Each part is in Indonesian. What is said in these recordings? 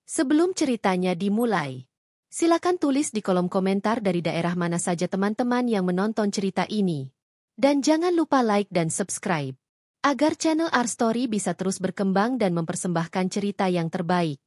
Sebelum ceritanya dimulai, silakan tulis di kolom komentar dari daerah mana saja teman-teman yang menonton cerita ini. Dan jangan lupa like dan subscribe, agar channel Our Story bisa terus berkembang dan mempersembahkan cerita yang terbaik.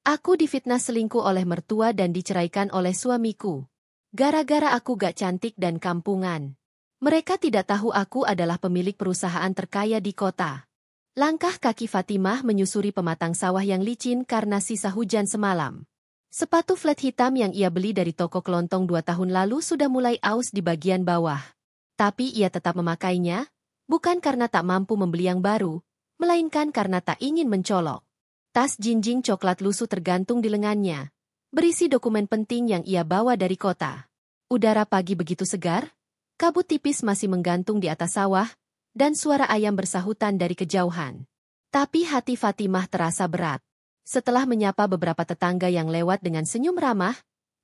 Aku difitnah selingkuh oleh mertua dan diceraikan oleh suamiku. Gara-gara aku gak cantik dan kampungan. Mereka tidak tahu aku adalah pemilik perusahaan terkaya di kota. Langkah kaki Fatimah menyusuri pematang sawah yang licin karena sisa hujan semalam. Sepatu flat hitam yang ia beli dari toko kelontong 2 tahun lalu sudah mulai aus di bagian bawah. Tapi ia tetap memakainya, bukan karena tak mampu membeli yang baru, melainkan karena tak ingin mencolok. Tas jinjing coklat lusuh tergantung di lengannya, berisi dokumen penting yang ia bawa dari kota. Udara pagi begitu segar, kabut tipis masih menggantung di atas sawah, dan suara ayam bersahutan dari kejauhan. Tapi hati Fatimah terasa berat. Setelah menyapa beberapa tetangga yang lewat dengan senyum ramah,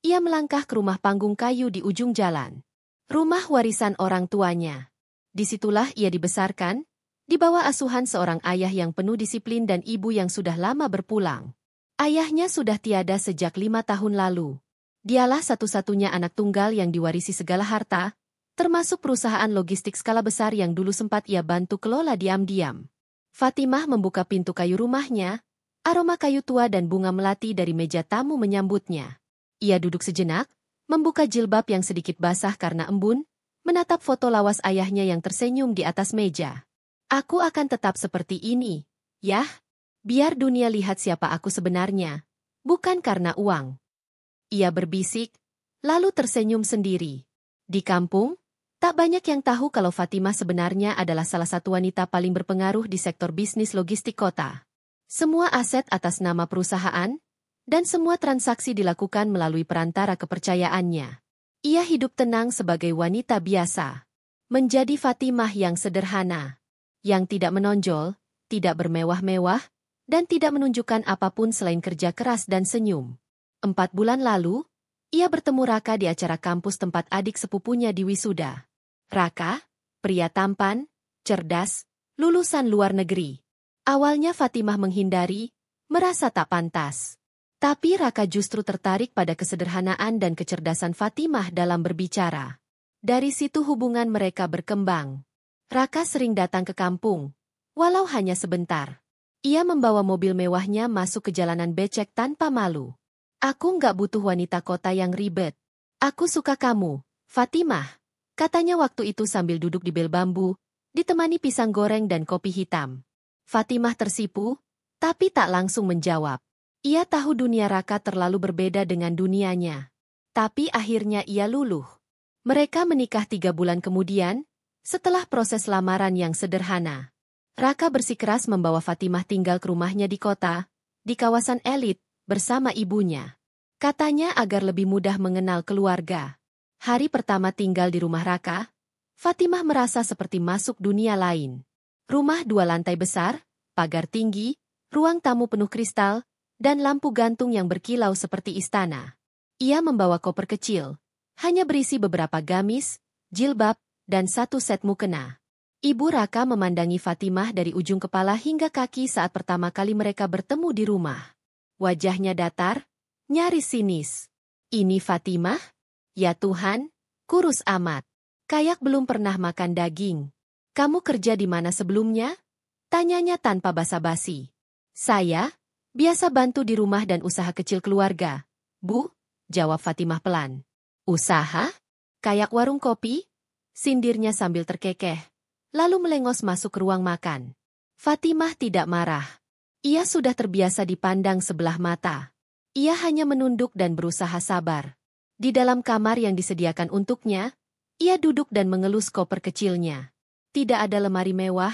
ia melangkah ke rumah panggung kayu di ujung jalan. Rumah warisan orang tuanya. Disitulah ia dibesarkan, di bawah asuhan seorang ayah yang penuh disiplin dan ibu yang sudah lama berpulang. Ayahnya sudah tiada sejak 5 tahun lalu. Dialah satu-satunya anak tunggal yang diwarisi segala harta, termasuk perusahaan logistik skala besar yang dulu sempat ia bantu kelola diam-diam. Fatimah membuka pintu kayu rumahnya, aroma kayu tua dan bunga melati dari meja tamu menyambutnya. Ia duduk sejenak, membuka jilbab yang sedikit basah karena embun, menatap foto lawas ayahnya yang tersenyum di atas meja. Aku akan tetap seperti ini, yah. Biar dunia lihat siapa aku sebenarnya, bukan karena uang. Ia berbisik, lalu tersenyum sendiri. Di kampung, tak banyak yang tahu kalau Fatimah sebenarnya adalah salah satu wanita paling berpengaruh di sektor bisnis logistik kota. Semua aset atas nama perusahaan, dan semua transaksi dilakukan melalui perantara kepercayaannya. Ia hidup tenang sebagai wanita biasa. Menjadi Fatimah yang sederhana, yang tidak menonjol, tidak bermewah-mewah, dan tidak menunjukkan apapun selain kerja keras dan senyum. 4 bulan lalu, ia bertemu Raka di acara kampus tempat adik sepupunya diwisuda. Raka, pria tampan, cerdas, lulusan luar negeri. Awalnya Fatimah menghindari, merasa tak pantas. Tapi Raka justru tertarik pada kesederhanaan dan kecerdasan Fatimah dalam berbicara. Dari situ hubungan mereka berkembang. Raka sering datang ke kampung, walau hanya sebentar. Ia membawa mobil mewahnya masuk ke jalanan becek tanpa malu. Aku nggak butuh wanita kota yang ribet. Aku suka kamu, Fatimah, katanya waktu itu sambil duduk di bel bambu, ditemani pisang goreng dan kopi hitam. Fatimah tersipu, tapi tak langsung menjawab. Ia tahu dunia Raka terlalu berbeda dengan dunianya. Tapi akhirnya ia luluh. Mereka menikah 3 bulan kemudian, setelah proses lamaran yang sederhana. Raka bersikeras membawa Fatimah tinggal ke rumahnya di kota, di kawasan elit, bersama ibunya. Katanya agar lebih mudah mengenal keluarga. Hari pertama tinggal di rumah Raka, Fatimah merasa seperti masuk dunia lain. Rumah 2 lantai besar, pagar tinggi, ruang tamu penuh kristal, dan lampu gantung yang berkilau seperti istana. Ia membawa koper kecil, hanya berisi beberapa gamis, jilbab, dan 1 set mukena. Ibu Raka memandangi Fatimah dari ujung kepala hingga kaki saat pertama kali mereka bertemu di rumah. Wajahnya datar, nyaris sinis. Ini Fatimah? Ya Tuhan, kurus amat. Kayak belum pernah makan daging. Kamu kerja di mana sebelumnya? Tanyanya tanpa basa-basi. Saya, biasa bantu di rumah dan usaha kecil keluarga. Bu, jawab Fatimah pelan. Usaha? Kayak warung kopi? Sindirnya sambil terkekeh. Lalu melengos masuk ke ruang makan. Fatimah tidak marah. Ia sudah terbiasa dipandang sebelah mata. Ia hanya menunduk dan berusaha sabar. Di dalam kamar yang disediakan untuknya, ia duduk dan mengelus koper kecilnya. Tidak ada lemari mewah,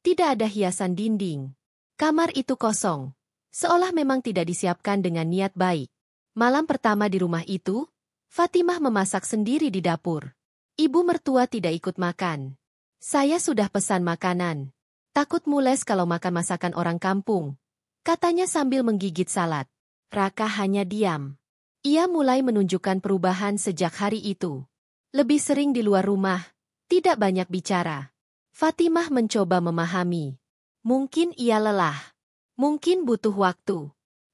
tidak ada hiasan dinding. Kamar itu kosong, seolah memang tidak disiapkan dengan niat baik. Malam pertama di rumah itu, Fatimah memasak sendiri di dapur. Ibu mertua tidak ikut makan. Saya sudah pesan makanan. Takut mules kalau makan masakan orang kampung, katanya sambil menggigit salad. Raka hanya diam. Ia mulai menunjukkan perubahan sejak hari itu. Lebih sering di luar rumah, tidak banyak bicara. Fatimah mencoba memahami. Mungkin ia lelah. Mungkin butuh waktu.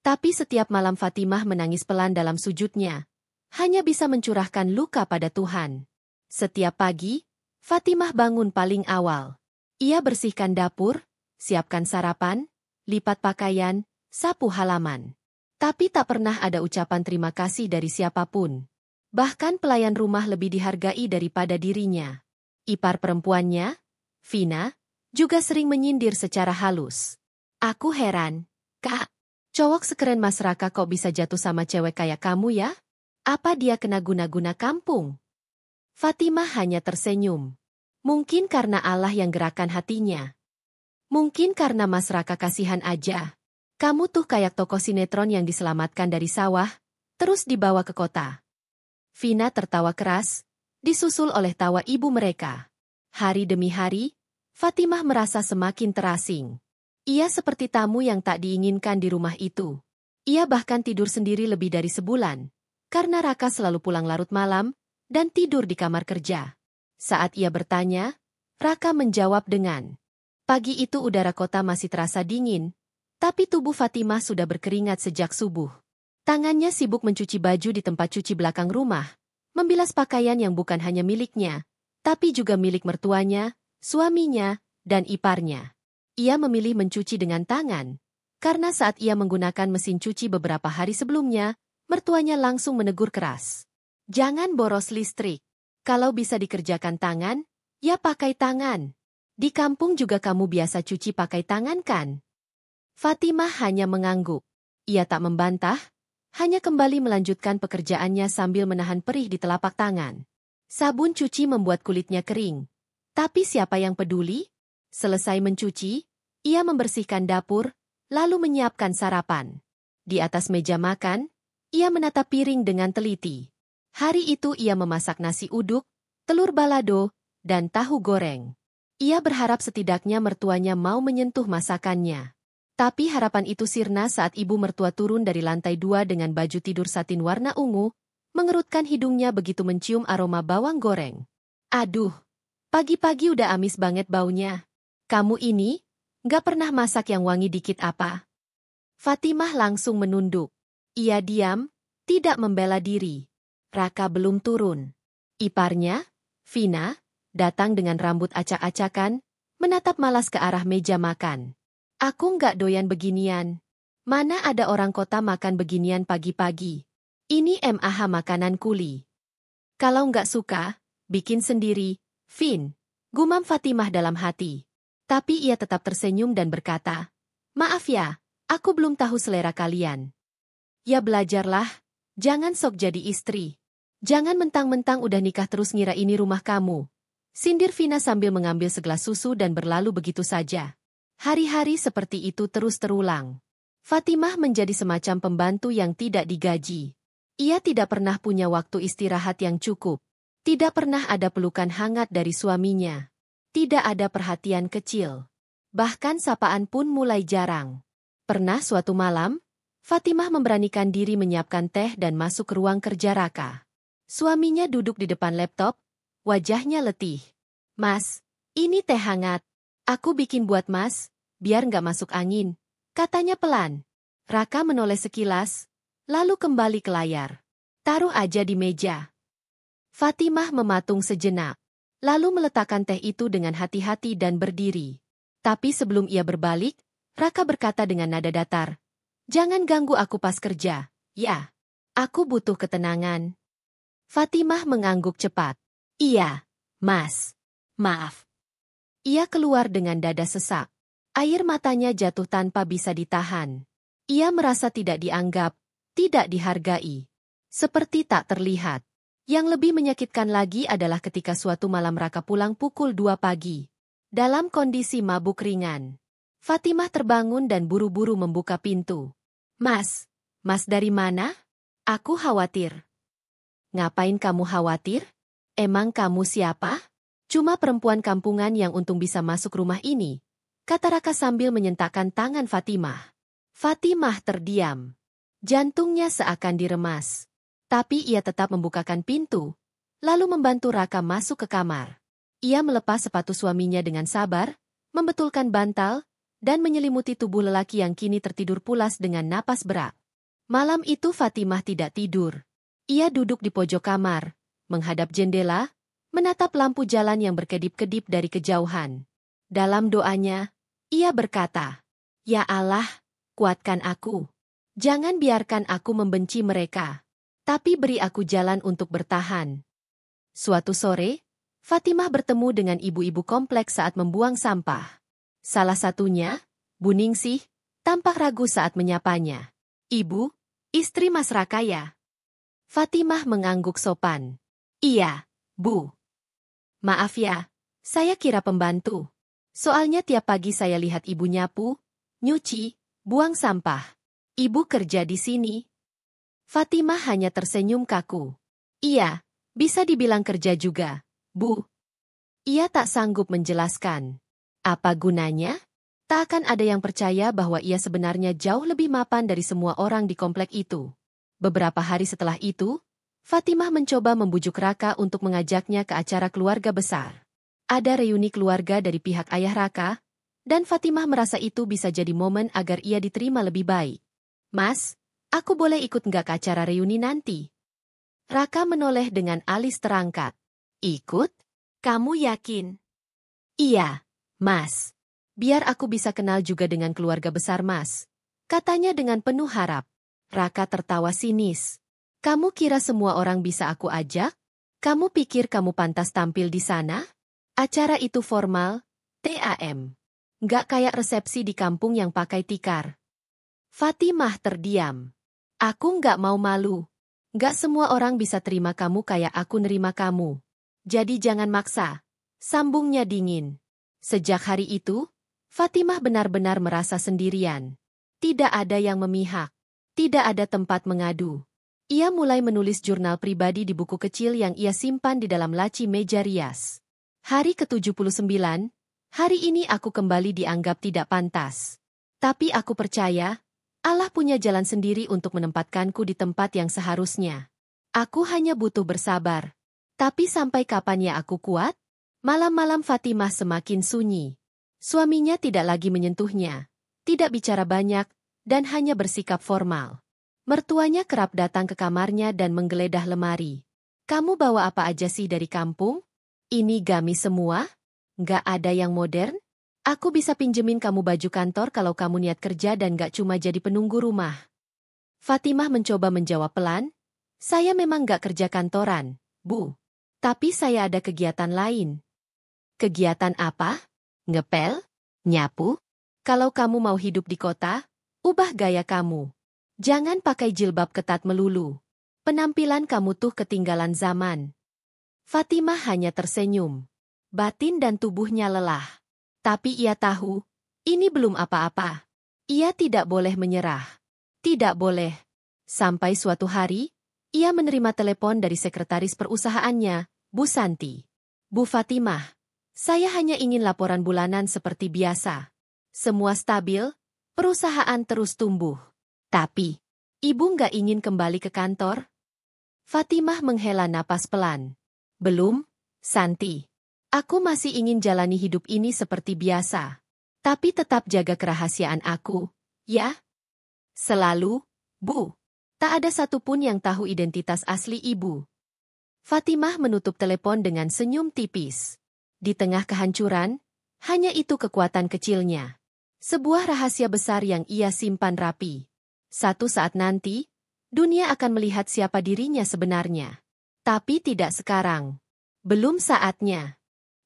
Tapi setiap malam Fatimah menangis pelan dalam sujudnya, hanya bisa mencurahkan luka pada Tuhan. Setiap pagi, Fatimah bangun paling awal. Ia bersihkan dapur, siapkan sarapan, lipat pakaian, sapu halaman. Tapi tak pernah ada ucapan terima kasih dari siapapun. Bahkan pelayan rumah lebih dihargai daripada dirinya. Ipar perempuannya, Vina, juga sering menyindir secara halus. Aku heran, Kak. Cowok sekeren Mas Raka kok bisa jatuh sama cewek kayak kamu ya? Apa dia kena guna-guna kampung? Fatimah hanya tersenyum. Mungkin karena Allah yang gerakan hatinya. Mungkin karena Mas Raka kasihan aja. Kamu tuh kayak tokoh sinetron yang diselamatkan dari sawah, terus dibawa ke kota. Vina tertawa keras, disusul oleh tawa ibu mereka. Hari demi hari, Fatimah merasa semakin terasing. Ia seperti tamu yang tak diinginkan di rumah itu. Ia bahkan tidur sendiri lebih dari sebulan, karena Raka selalu pulang larut malam dan tidur di kamar kerja. Saat ia bertanya, Raka menjawab dengan, "Pagi itu udara kota masih terasa dingin, tapi tubuh Fatimah sudah berkeringat sejak subuh." Tangannya sibuk mencuci baju di tempat cuci belakang rumah, membilas pakaian yang bukan hanya miliknya, tapi juga milik mertuanya, suaminya, dan iparnya. Ia memilih mencuci dengan tangan, karena saat ia menggunakan mesin cuci beberapa hari sebelumnya, mertuanya langsung menegur keras. "Jangan boros listrik. Kalau bisa dikerjakan tangan, ya pakai tangan. Di kampung juga kamu biasa cuci pakai tangan kan?" Fatimah hanya mengangguk. Ia tak membantah, hanya kembali melanjutkan pekerjaannya sambil menahan perih di telapak tangan. Sabun cuci membuat kulitnya kering. Tapi siapa yang peduli? Selesai mencuci, ia membersihkan dapur, lalu menyiapkan sarapan. Di atas meja makan, ia menata piring dengan teliti. Hari itu ia memasak nasi uduk, telur balado, dan tahu goreng. Ia berharap setidaknya mertuanya mau menyentuh masakannya. Tapi harapan itu sirna saat ibu mertua turun dari lantai 2 dengan baju tidur satin warna ungu, mengerutkan hidungnya begitu mencium aroma bawang goreng. "Aduh, pagi-pagi udah amis banget baunya. Kamu ini, nggak pernah masak yang wangi dikit apa?" Fatimah langsung menunduk. Ia diam, tidak membela diri. Raka belum turun. Iparnya, Vina, datang dengan rambut acak-acakan, menatap malas ke arah meja makan. "Aku nggak doyan beginian. Mana ada orang kota makan beginian pagi-pagi. Ini MAH makanan kuli. Kalau nggak suka, bikin sendiri, Vin," gumam Fatimah dalam hati. Tapi ia tetap tersenyum dan berkata, "Maaf ya, aku belum tahu selera kalian." "Ya belajarlah, jangan sok jadi istri. Jangan mentang-mentang udah nikah terus ngira ini rumah kamu," sindir Vina sambil mengambil segelas susu dan berlalu begitu saja. Hari-hari seperti itu terus terulang. Fatimah menjadi semacam pembantu yang tidak digaji. Ia tidak pernah punya waktu istirahat yang cukup. Tidak pernah ada pelukan hangat dari suaminya. Tidak ada perhatian kecil. Bahkan sapaan pun mulai jarang. Pernah suatu malam, Fatimah memberanikan diri menyiapkan teh dan masuk ke ruang kerja Raka. Suaminya duduk di depan laptop, wajahnya letih. "Mas, ini teh hangat. Aku bikin buat Mas, biar nggak masuk angin," katanya pelan. Raka menoleh sekilas, lalu kembali ke layar. "Taruh aja di meja." Fatimah mematung sejenak. Lalu meletakkan teh itu dengan hati-hati dan berdiri. Tapi sebelum ia berbalik, Raka berkata dengan nada datar, "Jangan ganggu aku pas kerja, ya. Aku butuh ketenangan." Fatimah mengangguk cepat. "Iya, Mas. Maaf." Ia keluar dengan dada sesak. Air matanya jatuh tanpa bisa ditahan. Ia merasa tidak dianggap, tidak dihargai. Seperti tak terlihat. Yang lebih menyakitkan lagi adalah ketika suatu malam Raka pulang pukul 2 pagi. Dalam kondisi mabuk ringan. Fatimah terbangun dan buru-buru membuka pintu. Mas dari mana? Aku khawatir." "Ngapain kamu khawatir? Emang kamu siapa?" "Cuma perempuan kampungan yang untung bisa masuk rumah ini," kata Raka sambil menyentakkan tangan Fatimah. Fatimah terdiam. Jantungnya seakan diremas. Tapi ia tetap membukakan pintu, lalu membantu Raka masuk ke kamar. Ia melepas sepatu suaminya dengan sabar, membetulkan bantal, dan menyelimuti tubuh lelaki yang kini tertidur pulas dengan napas berat. Malam itu Fatimah tidak tidur. Ia duduk di pojok kamar, menghadap jendela, menatap lampu jalan yang berkedip-kedip dari kejauhan. Dalam doanya, ia berkata, "Ya Allah, kuatkan aku. Jangan biarkan aku membenci mereka, tapi beri aku jalan untuk bertahan." Suatu sore, Fatimah bertemu dengan ibu-ibu kompleks saat membuang sampah. Salah satunya, Bu Ningsih, tampak ragu saat menyapanya. "Ibu, istri Mas Raka ya?" Fatimah mengangguk sopan. "Iya, Bu. Maaf ya, saya kira pembantu. Soalnya tiap pagi saya lihat ibu nyapu, nyuci, buang sampah. Ibu kerja di sini." Fatimah hanya tersenyum kaku. "Iya, bisa dibilang kerja juga, Bu." Ia tak sanggup menjelaskan. Apa gunanya? Tak akan ada yang percaya bahwa ia sebenarnya jauh lebih mapan dari semua orang di komplek itu. Beberapa hari setelah itu, Fatimah mencoba membujuk Raka untuk mengajaknya ke acara keluarga besar. Ada reuni keluarga dari pihak ayah Raka, dan Fatimah merasa itu bisa jadi momen agar ia diterima lebih baik. "Mas, aku boleh ikut nggak ke acara reuni nanti?" Raka menoleh dengan alis terangkat. "Ikut? Kamu yakin?" "Iya, Mas. Biar aku bisa kenal juga dengan keluarga besar Mas," katanya dengan penuh harap. Raka tertawa sinis. "Kamu kira semua orang bisa aku ajak? Kamu pikir kamu pantas tampil di sana? Acara itu formal, TAM. Nggak kayak resepsi di kampung yang pakai tikar." Fatimah terdiam. "Aku nggak mau malu. Nggak semua orang bisa terima kamu kayak aku nerima kamu. Jadi jangan maksa," sambungnya dingin. Sejak hari itu, Fatimah benar-benar merasa sendirian. Tidak ada yang memihak. Tidak ada tempat mengadu. Ia mulai menulis jurnal pribadi di buku kecil yang ia simpan di dalam laci meja rias. Hari ke-79, hari ini aku kembali dianggap tidak pantas. Tapi aku percaya, Allah punya jalan sendiri untuk menempatkanku di tempat yang seharusnya. Aku hanya butuh bersabar. Tapi sampai kapan ya aku kuat? Malam-malam Fatimah semakin sunyi. Suaminya tidak lagi menyentuhnya, tidak bicara banyak, dan hanya bersikap formal. Mertuanya kerap datang ke kamarnya dan menggeledah lemari. "Kamu bawa apa aja sih dari kampung? Ini gamis semua? Nggak ada yang modern? Aku bisa pinjemin kamu baju kantor kalau kamu niat kerja dan nggak cuma jadi penunggu rumah." Fatimah mencoba menjawab pelan, "Saya memang nggak kerja kantoran, Bu. Tapi saya ada kegiatan lain." "Kegiatan apa? Ngepel? Nyapu? Kalau kamu mau hidup di kota, ubah gaya kamu. Jangan pakai jilbab ketat melulu. Penampilan kamu tuh ketinggalan zaman." Fatimah hanya tersenyum. Batin dan tubuhnya lelah. Tapi ia tahu, ini belum apa-apa. Ia tidak boleh menyerah. Tidak boleh. Sampai suatu hari, ia menerima telepon dari sekretaris perusahaannya, Bu Santi. "Bu Fatimah, saya hanya ingin laporan bulanan seperti biasa. Semua stabil, perusahaan terus tumbuh. Tapi, Ibu nggak ingin kembali ke kantor?" Fatimah menghela napas pelan. "Belum, Santi. Aku masih ingin jalani hidup ini seperti biasa. Tapi tetap jaga kerahasiaan aku, ya? Selalu, Bu. Tak ada satupun yang tahu identitas asli Ibu." Fatimah menutup telepon dengan senyum tipis. Di tengah kehancuran, hanya itu kekuatan kecilnya. Sebuah rahasia besar yang ia simpan rapi. Satu saat nanti, dunia akan melihat siapa dirinya sebenarnya. Tapi tidak sekarang. Belum saatnya.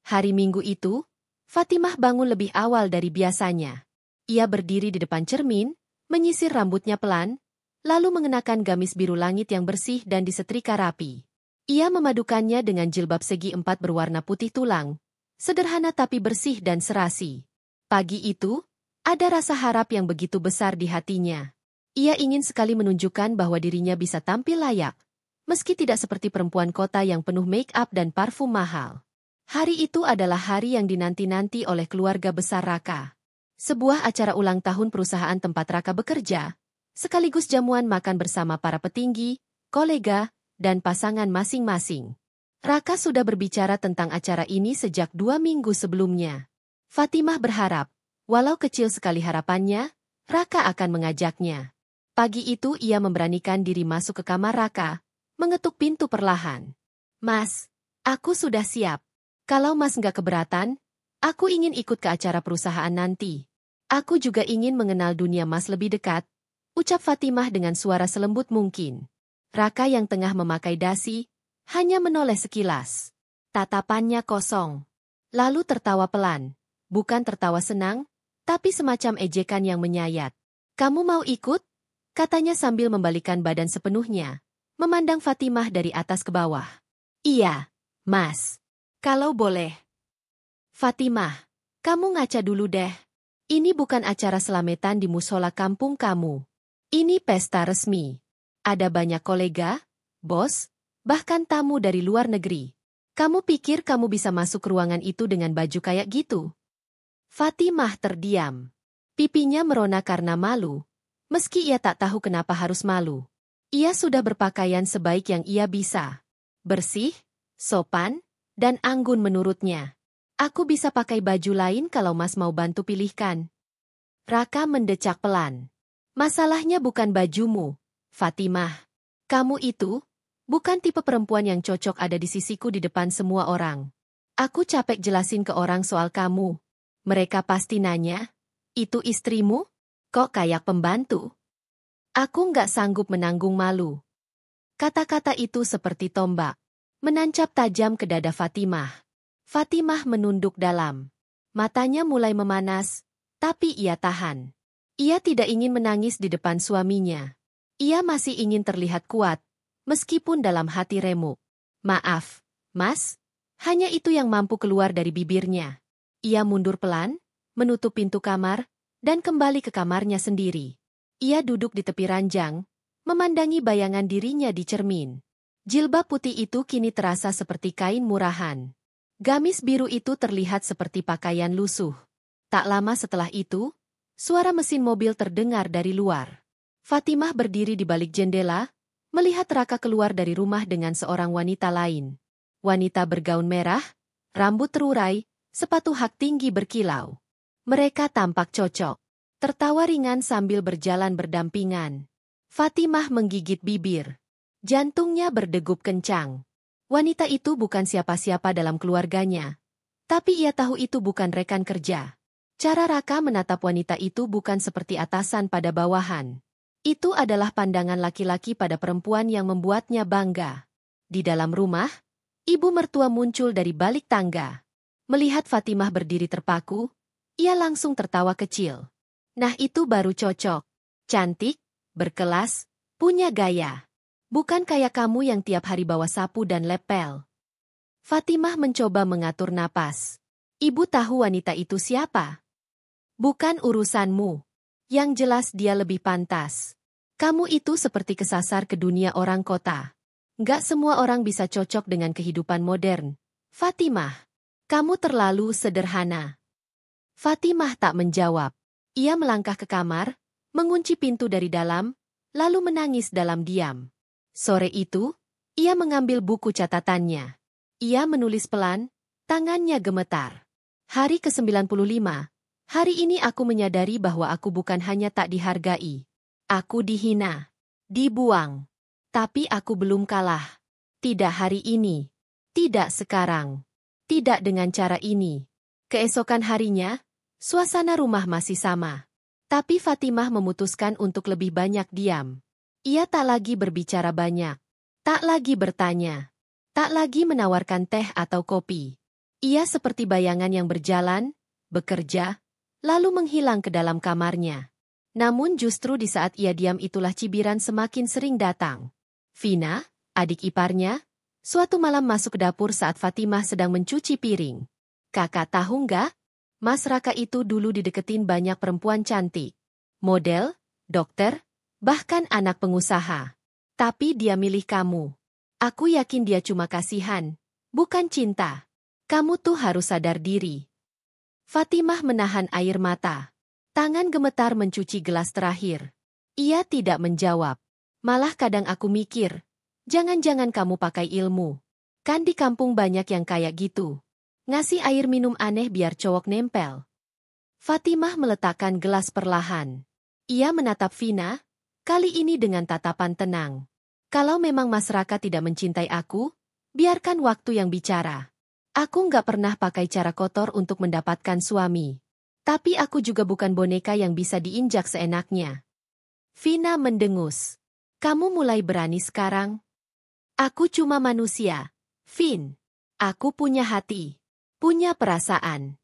Hari Minggu itu, Fatimah bangun lebih awal dari biasanya. Ia berdiri di depan cermin, menyisir rambutnya pelan, lalu mengenakan gamis biru langit yang bersih dan disetrika rapi. Ia memadukannya dengan jilbab segi 4 berwarna putih tulang, sederhana tapi bersih dan serasi. Pagi itu, ada rasa harap yang begitu besar di hatinya. Ia ingin sekali menunjukkan bahwa dirinya bisa tampil layak, meski tidak seperti perempuan kota yang penuh make-up dan parfum mahal. Hari itu adalah hari yang dinanti-nanti oleh keluarga besar Raka. Sebuah acara ulang tahun perusahaan tempat Raka bekerja, sekaligus jamuan makan bersama para petinggi, kolega, dan pasangan masing-masing. Raka sudah berbicara tentang acara ini sejak 2 minggu sebelumnya. Fatimah berharap, Walau kecil sekali harapannya, Raka akan mengajaknya. Pagi itu ia memberanikan diri masuk ke kamar Raka, mengetuk pintu perlahan. Mas, aku sudah siap. Kalau Mas nggak keberatan, aku ingin ikut ke acara perusahaan nanti. Aku juga ingin mengenal dunia Mas lebih dekat, ucap Fatimah dengan suara selembut mungkin. Raka yang tengah memakai dasi, hanya menoleh sekilas. Tatapannya kosong. Lalu tertawa pelan. Bukan tertawa senang, tapi semacam ejekan yang menyayat. Kamu mau ikut? Katanya sambil membalikkan badan sepenuhnya, memandang Fatimah dari atas ke bawah. Iya, Mas. Kalau boleh. Fatimah, kamu ngaca dulu deh. Ini bukan acara selametan di musola kampung kamu. Ini pesta resmi. Ada banyak kolega, bos, bahkan tamu dari luar negeri. Kamu pikir kamu bisa masuk ke ruangan itu dengan baju kayak gitu? Fatimah terdiam. Pipinya merona karena malu, meski ia tak tahu kenapa harus malu. Ia sudah berpakaian sebaik yang ia bisa. Bersih, sopan, dan anggun menurutnya. Aku bisa pakai baju lain kalau Mas mau bantu pilihkan. Raka mendecak pelan. Masalahnya bukan bajumu, Fatimah. Kamu itu bukan tipe perempuan yang cocok ada di sisiku di depan semua orang. Aku capek jelasin ke orang soal kamu. Mereka pasti nanya, itu istrimu? Kok kayak pembantu? Aku nggak sanggup menanggung malu. Kata-kata itu seperti tombak, menancap tajam ke dada Fatimah. Fatimah menunduk dalam. Matanya mulai memanas, tapi ia tahan. Ia tidak ingin menangis di depan suaminya. Ia masih ingin terlihat kuat, meskipun dalam hati remuk. Maaf, Mas, hanya itu yang mampu keluar dari bibirnya. Ia mundur pelan, menutup pintu kamar, dan kembali ke kamarnya sendiri. Ia duduk di tepi ranjang, memandangi bayangan dirinya di cermin. Jilbab putih itu kini terasa seperti kain murahan. Gamis biru itu terlihat seperti pakaian lusuh. Tak lama setelah itu, suara mesin mobil terdengar dari luar. Fatimah berdiri di balik jendela, melihat Raka keluar dari rumah dengan seorang wanita lain. Wanita bergaun merah, rambut terurai, sepatu hak tinggi berkilau. Mereka tampak cocok. Tertawa ringan sambil berjalan berdampingan. Fatimah menggigit bibir. Jantungnya berdegup kencang. Wanita itu bukan siapa-siapa dalam keluarganya. Tapi ia tahu itu bukan rekan kerja. Cara Raka menatap wanita itu bukan seperti atasan pada bawahan. Itu adalah pandangan laki-laki pada perempuan yang membuatnya bangga. Di dalam rumah, ibu mertua muncul dari balik tangga. Melihat Fatimah berdiri terpaku, ia langsung tertawa kecil. Nah itu baru cocok. Cantik, berkelas, punya gaya. Bukan kayak kamu yang tiap hari bawa sapu dan lepel. Fatimah mencoba mengatur napas. Ibu tahu wanita itu siapa? Bukan urusanmu. Yang jelas dia lebih pantas. Kamu itu seperti kesasar ke dunia orang kota. Nggak semua orang bisa cocok dengan kehidupan modern. Fatimah, kamu terlalu sederhana. Fatimah tak menjawab. Ia melangkah ke kamar, mengunci pintu dari dalam, lalu menangis dalam diam. Sore itu, ia mengambil buku catatannya. Ia menulis pelan, tangannya gemetar. Hari ke-95, hari ini aku menyadari bahwa aku bukan hanya tak dihargai. Aku dihina, dibuang. Tapi aku belum kalah. Tidak hari ini. Tidak sekarang. Tidak dengan cara ini. Keesokan harinya, suasana rumah masih sama. Tapi Fatimah memutuskan untuk lebih banyak diam. Ia tak lagi berbicara banyak. Tak lagi bertanya. Tak lagi menawarkan teh atau kopi. Ia seperti bayangan yang berjalan, bekerja, lalu menghilang ke dalam kamarnya. Namun justru di saat ia diam itulah cibiran semakin sering datang. Vina, adik iparnya, suatu malam masuk ke dapur saat Fatimah sedang mencuci piring. Kakak tahu nggak? Mas Raka itu dulu dideketin banyak perempuan cantik. Model, dokter, bahkan anak pengusaha. Tapi dia milih kamu. Aku yakin dia cuma kasihan, bukan cinta. Kamu tuh harus sadar diri. Fatimah menahan air mata. Tangan gemetar mencuci gelas terakhir. Ia tidak menjawab. Malah kadang aku mikir, jangan-jangan kamu pakai ilmu. Kan di kampung banyak yang kayak gitu. Ngasih air minum aneh biar cowok nempel. Fatimah meletakkan gelas perlahan. Ia menatap Vina, kali ini dengan tatapan tenang. Kalau memang Mas Raka tidak mencintai aku, biarkan waktu yang bicara. Aku nggak pernah pakai cara kotor untuk mendapatkan suami. Tapi aku juga bukan boneka yang bisa diinjak seenaknya. Vina mendengus. Kamu mulai berani sekarang? Aku cuma manusia, Vin. Aku punya hati, punya perasaan.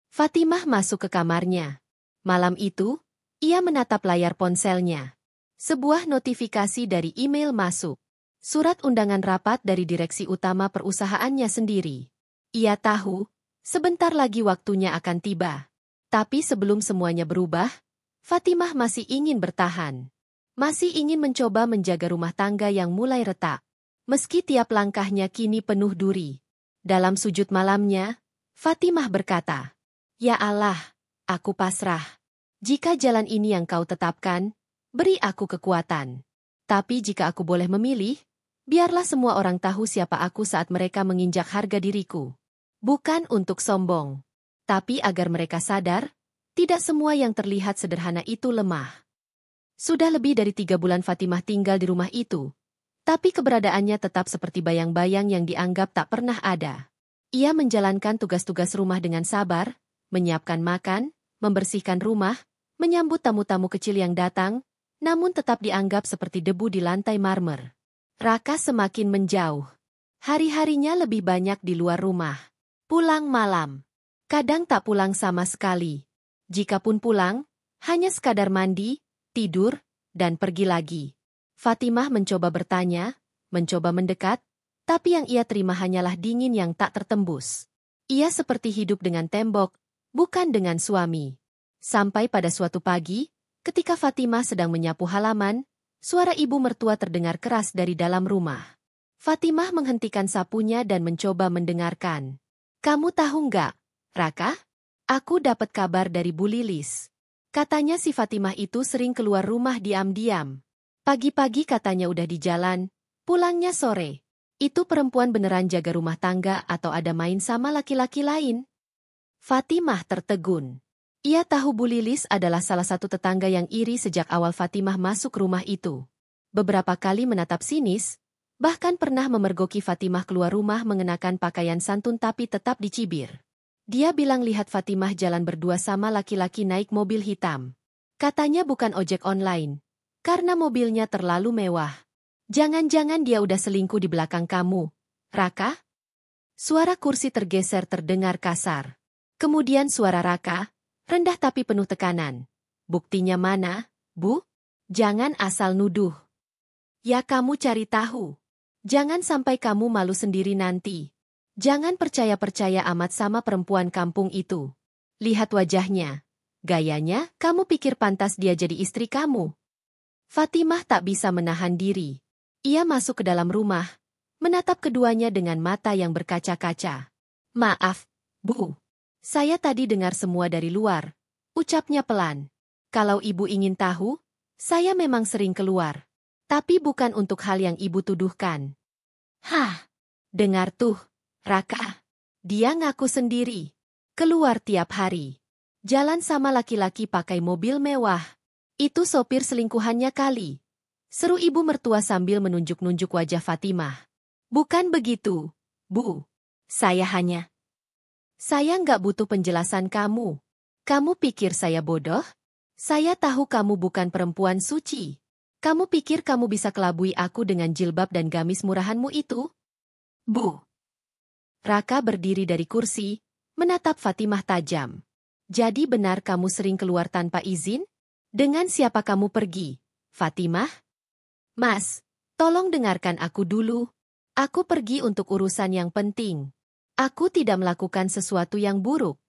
Fatimah masuk ke kamarnya. Malam itu, ia menatap layar ponselnya. Sebuah notifikasi dari email masuk. Surat undangan rapat dari direksi utama perusahaannya sendiri. Ia tahu, sebentar lagi waktunya akan tiba. Tapi sebelum semuanya berubah, Fatimah masih ingin bertahan. Masih ingin mencoba menjaga rumah tangga yang mulai retak. Meski tiap langkahnya kini penuh duri. Dalam sujud malamnya, Fatimah berkata, "Ya Allah, aku pasrah. Jika jalan ini yang kau tetapkan, beri aku kekuatan. Tapi jika aku boleh memilih, biarlah semua orang tahu siapa aku saat mereka menginjak harga diriku. Bukan untuk sombong, tapi agar mereka sadar, tidak semua yang terlihat sederhana itu lemah." Sudah lebih dari 3 bulan Fatimah tinggal di rumah itu, tapi keberadaannya tetap seperti bayang-bayang yang dianggap tak pernah ada. Ia menjalankan tugas-tugas rumah dengan sabar, menyiapkan makan, membersihkan rumah, menyambut tamu-tamu kecil yang datang, namun tetap dianggap seperti debu di lantai marmer. Raka semakin menjauh. Hari-harinya lebih banyak di luar rumah. Pulang malam. Kadang tak pulang sama sekali. Jikapun pulang, hanya sekadar mandi, tidur, dan pergi lagi. Fatimah mencoba bertanya, mencoba mendekat, tapi yang ia terima hanyalah dingin yang tak tertembus. Ia seperti hidup dengan tembok, bukan dengan suami. Sampai pada suatu pagi, ketika Fatimah sedang menyapu halaman, suara ibu mertua terdengar keras dari dalam rumah. Fatimah menghentikan sapunya dan mencoba mendengarkan. "Kamu tahu nggak, Raka? Aku dapat kabar dari Bu Lilis. Katanya si Fatimah itu sering keluar rumah diam-diam. Pagi-pagi katanya udah di jalan, pulangnya sore. Itu perempuan beneran jaga rumah tangga atau ada main sama laki-laki lain?" Fatimah tertegun. Ia tahu Bu Lilis adalah salah satu tetangga yang iri sejak awal Fatimah masuk rumah itu. Beberapa kali menatap sinis, bahkan pernah memergoki Fatimah keluar rumah mengenakan pakaian santun tapi tetap dicibir. Dia bilang lihat Fatimah jalan berdua sama laki-laki naik mobil hitam. Katanya bukan ojek online, karena mobilnya terlalu mewah. "Jangan-jangan dia udah selingkuh di belakang kamu, Raka?" Suara kursi tergeser terdengar kasar. Kemudian suara Raka, rendah tapi penuh tekanan. "Buktinya mana, Bu? Jangan asal nuduh. Ya kamu cari tahu. Jangan sampai kamu malu sendiri nanti. Jangan percaya-percaya amat sama perempuan kampung itu. Lihat wajahnya. Gayanya, kamu pikir pantas dia jadi istri kamu?" Fatimah tak bisa menahan diri. Ia masuk ke dalam rumah, menatap keduanya dengan mata yang berkaca-kaca. "Maaf, Bu. Saya tadi dengar semua dari luar," ucapnya pelan. "Kalau ibu ingin tahu, saya memang sering keluar. Tapi bukan untuk hal yang ibu tuduhkan." "Hah? Dengar tuh, Raka. Dia ngaku sendiri. Keluar tiap hari. Jalan sama laki-laki pakai mobil mewah. Itu sopir selingkuhannya kali," seru ibu mertua sambil menunjuk-nunjuk wajah Fatimah. "Bukan begitu, Bu. Saya nggak butuh penjelasan kamu. Kamu pikir saya bodoh? Saya tahu kamu bukan perempuan suci. Kamu pikir kamu bisa kelabui aku dengan jilbab dan gamis murahanmu itu?" "Bu." Raka berdiri dari kursi, menatap Fatimah tajam. "Jadi benar kamu sering keluar tanpa izin? Dengan siapa kamu pergi, Fatimah?" "Mas, tolong dengarkan aku dulu. Aku pergi untuk urusan yang penting. Aku tidak melakukan sesuatu yang buruk."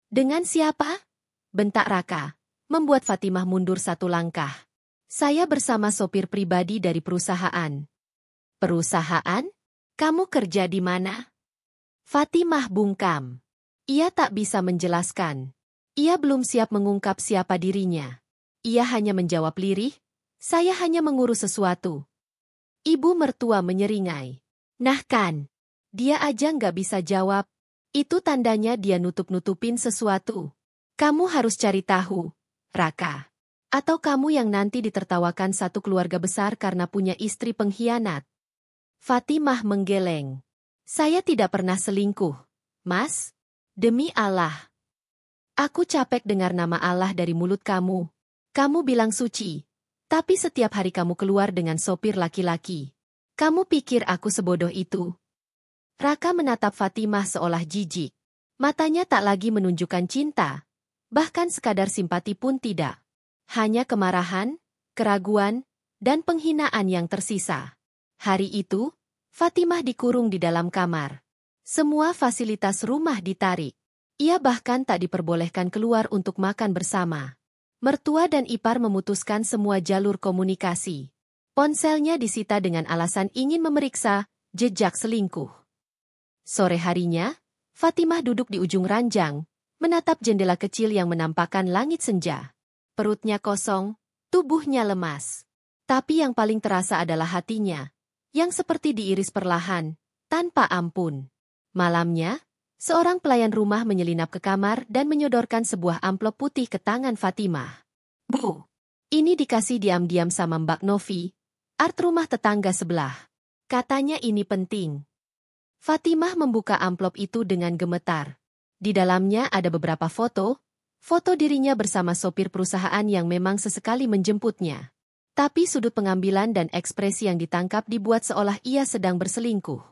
"Dengan siapa?" bentak Raka, membuat Fatimah mundur satu langkah. "Saya bersama sopir pribadi dari perusahaan." "Perusahaan? Kamu kerja di mana?" Fatimah bungkam. Ia tak bisa menjelaskan. Ia belum siap mengungkap siapa dirinya. Ia hanya menjawab lirih, "Saya hanya mengurus sesuatu." Ibu mertua menyeringai. "Nah kan, dia aja nggak bisa jawab. Itu tandanya dia nutup-nutupin sesuatu." Kamu harus cari tahu, Raka. Atau kamu yang nanti ditertawakan satu keluarga besar karena punya istri pengkhianat. Fatimah menggeleng. Saya tidak pernah selingkuh, Mas. Demi Allah. Aku capek dengar nama Allah dari mulut kamu. Kamu bilang suci. Tapi setiap hari kamu keluar dengan sopir laki-laki. Kamu pikir aku sebodoh itu? Raka menatap Fatimah seolah jijik. Matanya tak lagi menunjukkan cinta. Bahkan sekadar simpati pun tidak. Hanya kemarahan, keraguan, dan penghinaan yang tersisa. Hari itu, Fatimah dikurung di dalam kamar. Semua fasilitas rumah ditarik. Ia bahkan tak diperbolehkan keluar untuk makan bersama. Mertua dan ipar memutuskan semua jalur komunikasi. Ponselnya disita dengan alasan ingin memeriksa jejak selingkuh. Sore harinya, Fatimah duduk di ujung ranjang, menatap jendela kecil yang menampakkan langit senja. Perutnya kosong, tubuhnya lemas. Tapi yang paling terasa adalah hatinya, yang seperti diiris perlahan, tanpa ampun. Malamnya, seorang pelayan rumah menyelinap ke kamar dan menyodorkan sebuah amplop putih ke tangan Fatimah. Bu, ini dikasih diam-diam sama Mbak Novi, art rumah tetangga sebelah. Katanya ini penting. Fatimah membuka amplop itu dengan gemetar. Di dalamnya ada beberapa foto dirinya bersama sopir perusahaan yang memang sesekali menjemputnya. Tapi sudut pengambilan dan ekspresi yang ditangkap dibuat seolah ia sedang berselingkuh.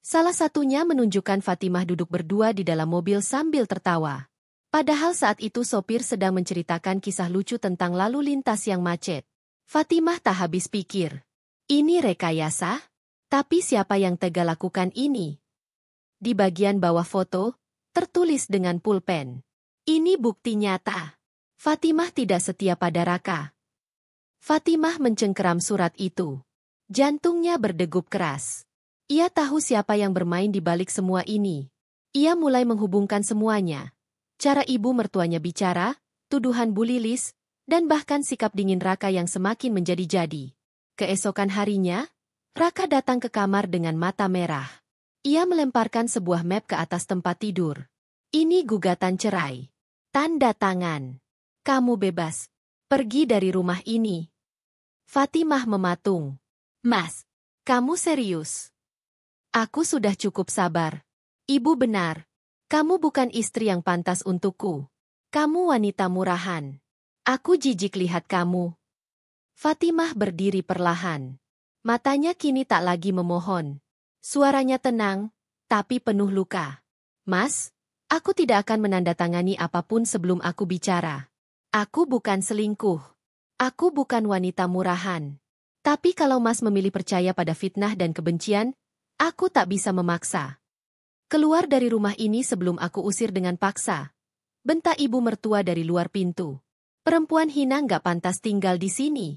Salah satunya menunjukkan Fatimah duduk berdua di dalam mobil sambil tertawa. Padahal saat itu sopir sedang menceritakan kisah lucu tentang lalu lintas yang macet. Fatimah tak habis pikir. Ini rekayasa? Tapi siapa yang tega lakukan ini? Di bagian bawah foto, tertulis dengan pulpen. Ini bukti nyata. Fatimah tidak setia pada Raka. Fatimah mencengkeram surat itu. Jantungnya berdegup keras. Ia tahu siapa yang bermain di balik semua ini. Ia mulai menghubungkan semuanya. Cara ibu mertuanya bicara, tuduhan Bu Lilis, dan bahkan sikap dingin Raka yang semakin menjadi-jadi. Keesokan harinya, Raka datang ke kamar dengan mata merah. Ia melemparkan sebuah map ke atas tempat tidur. Ini gugatan cerai. Tanda tangan. Kamu bebas. Pergi dari rumah ini. Fatimah mematung. Mas, kamu serius? Aku sudah cukup sabar. Ibu benar. Kamu bukan istri yang pantas untukku. Kamu wanita murahan. Aku jijik lihat kamu. Fatimah berdiri perlahan. Matanya kini tak lagi memohon. Suaranya tenang, tapi penuh luka. Mas, aku tidak akan menandatangani apapun sebelum aku bicara. Aku bukan selingkuh. Aku bukan wanita murahan. Tapi kalau Mas memilih percaya pada fitnah dan kebencian, aku tak bisa memaksa. Keluar dari rumah ini sebelum aku usir dengan paksa. Bentak ibu mertua dari luar pintu. Perempuan hina nggak pantas tinggal di sini.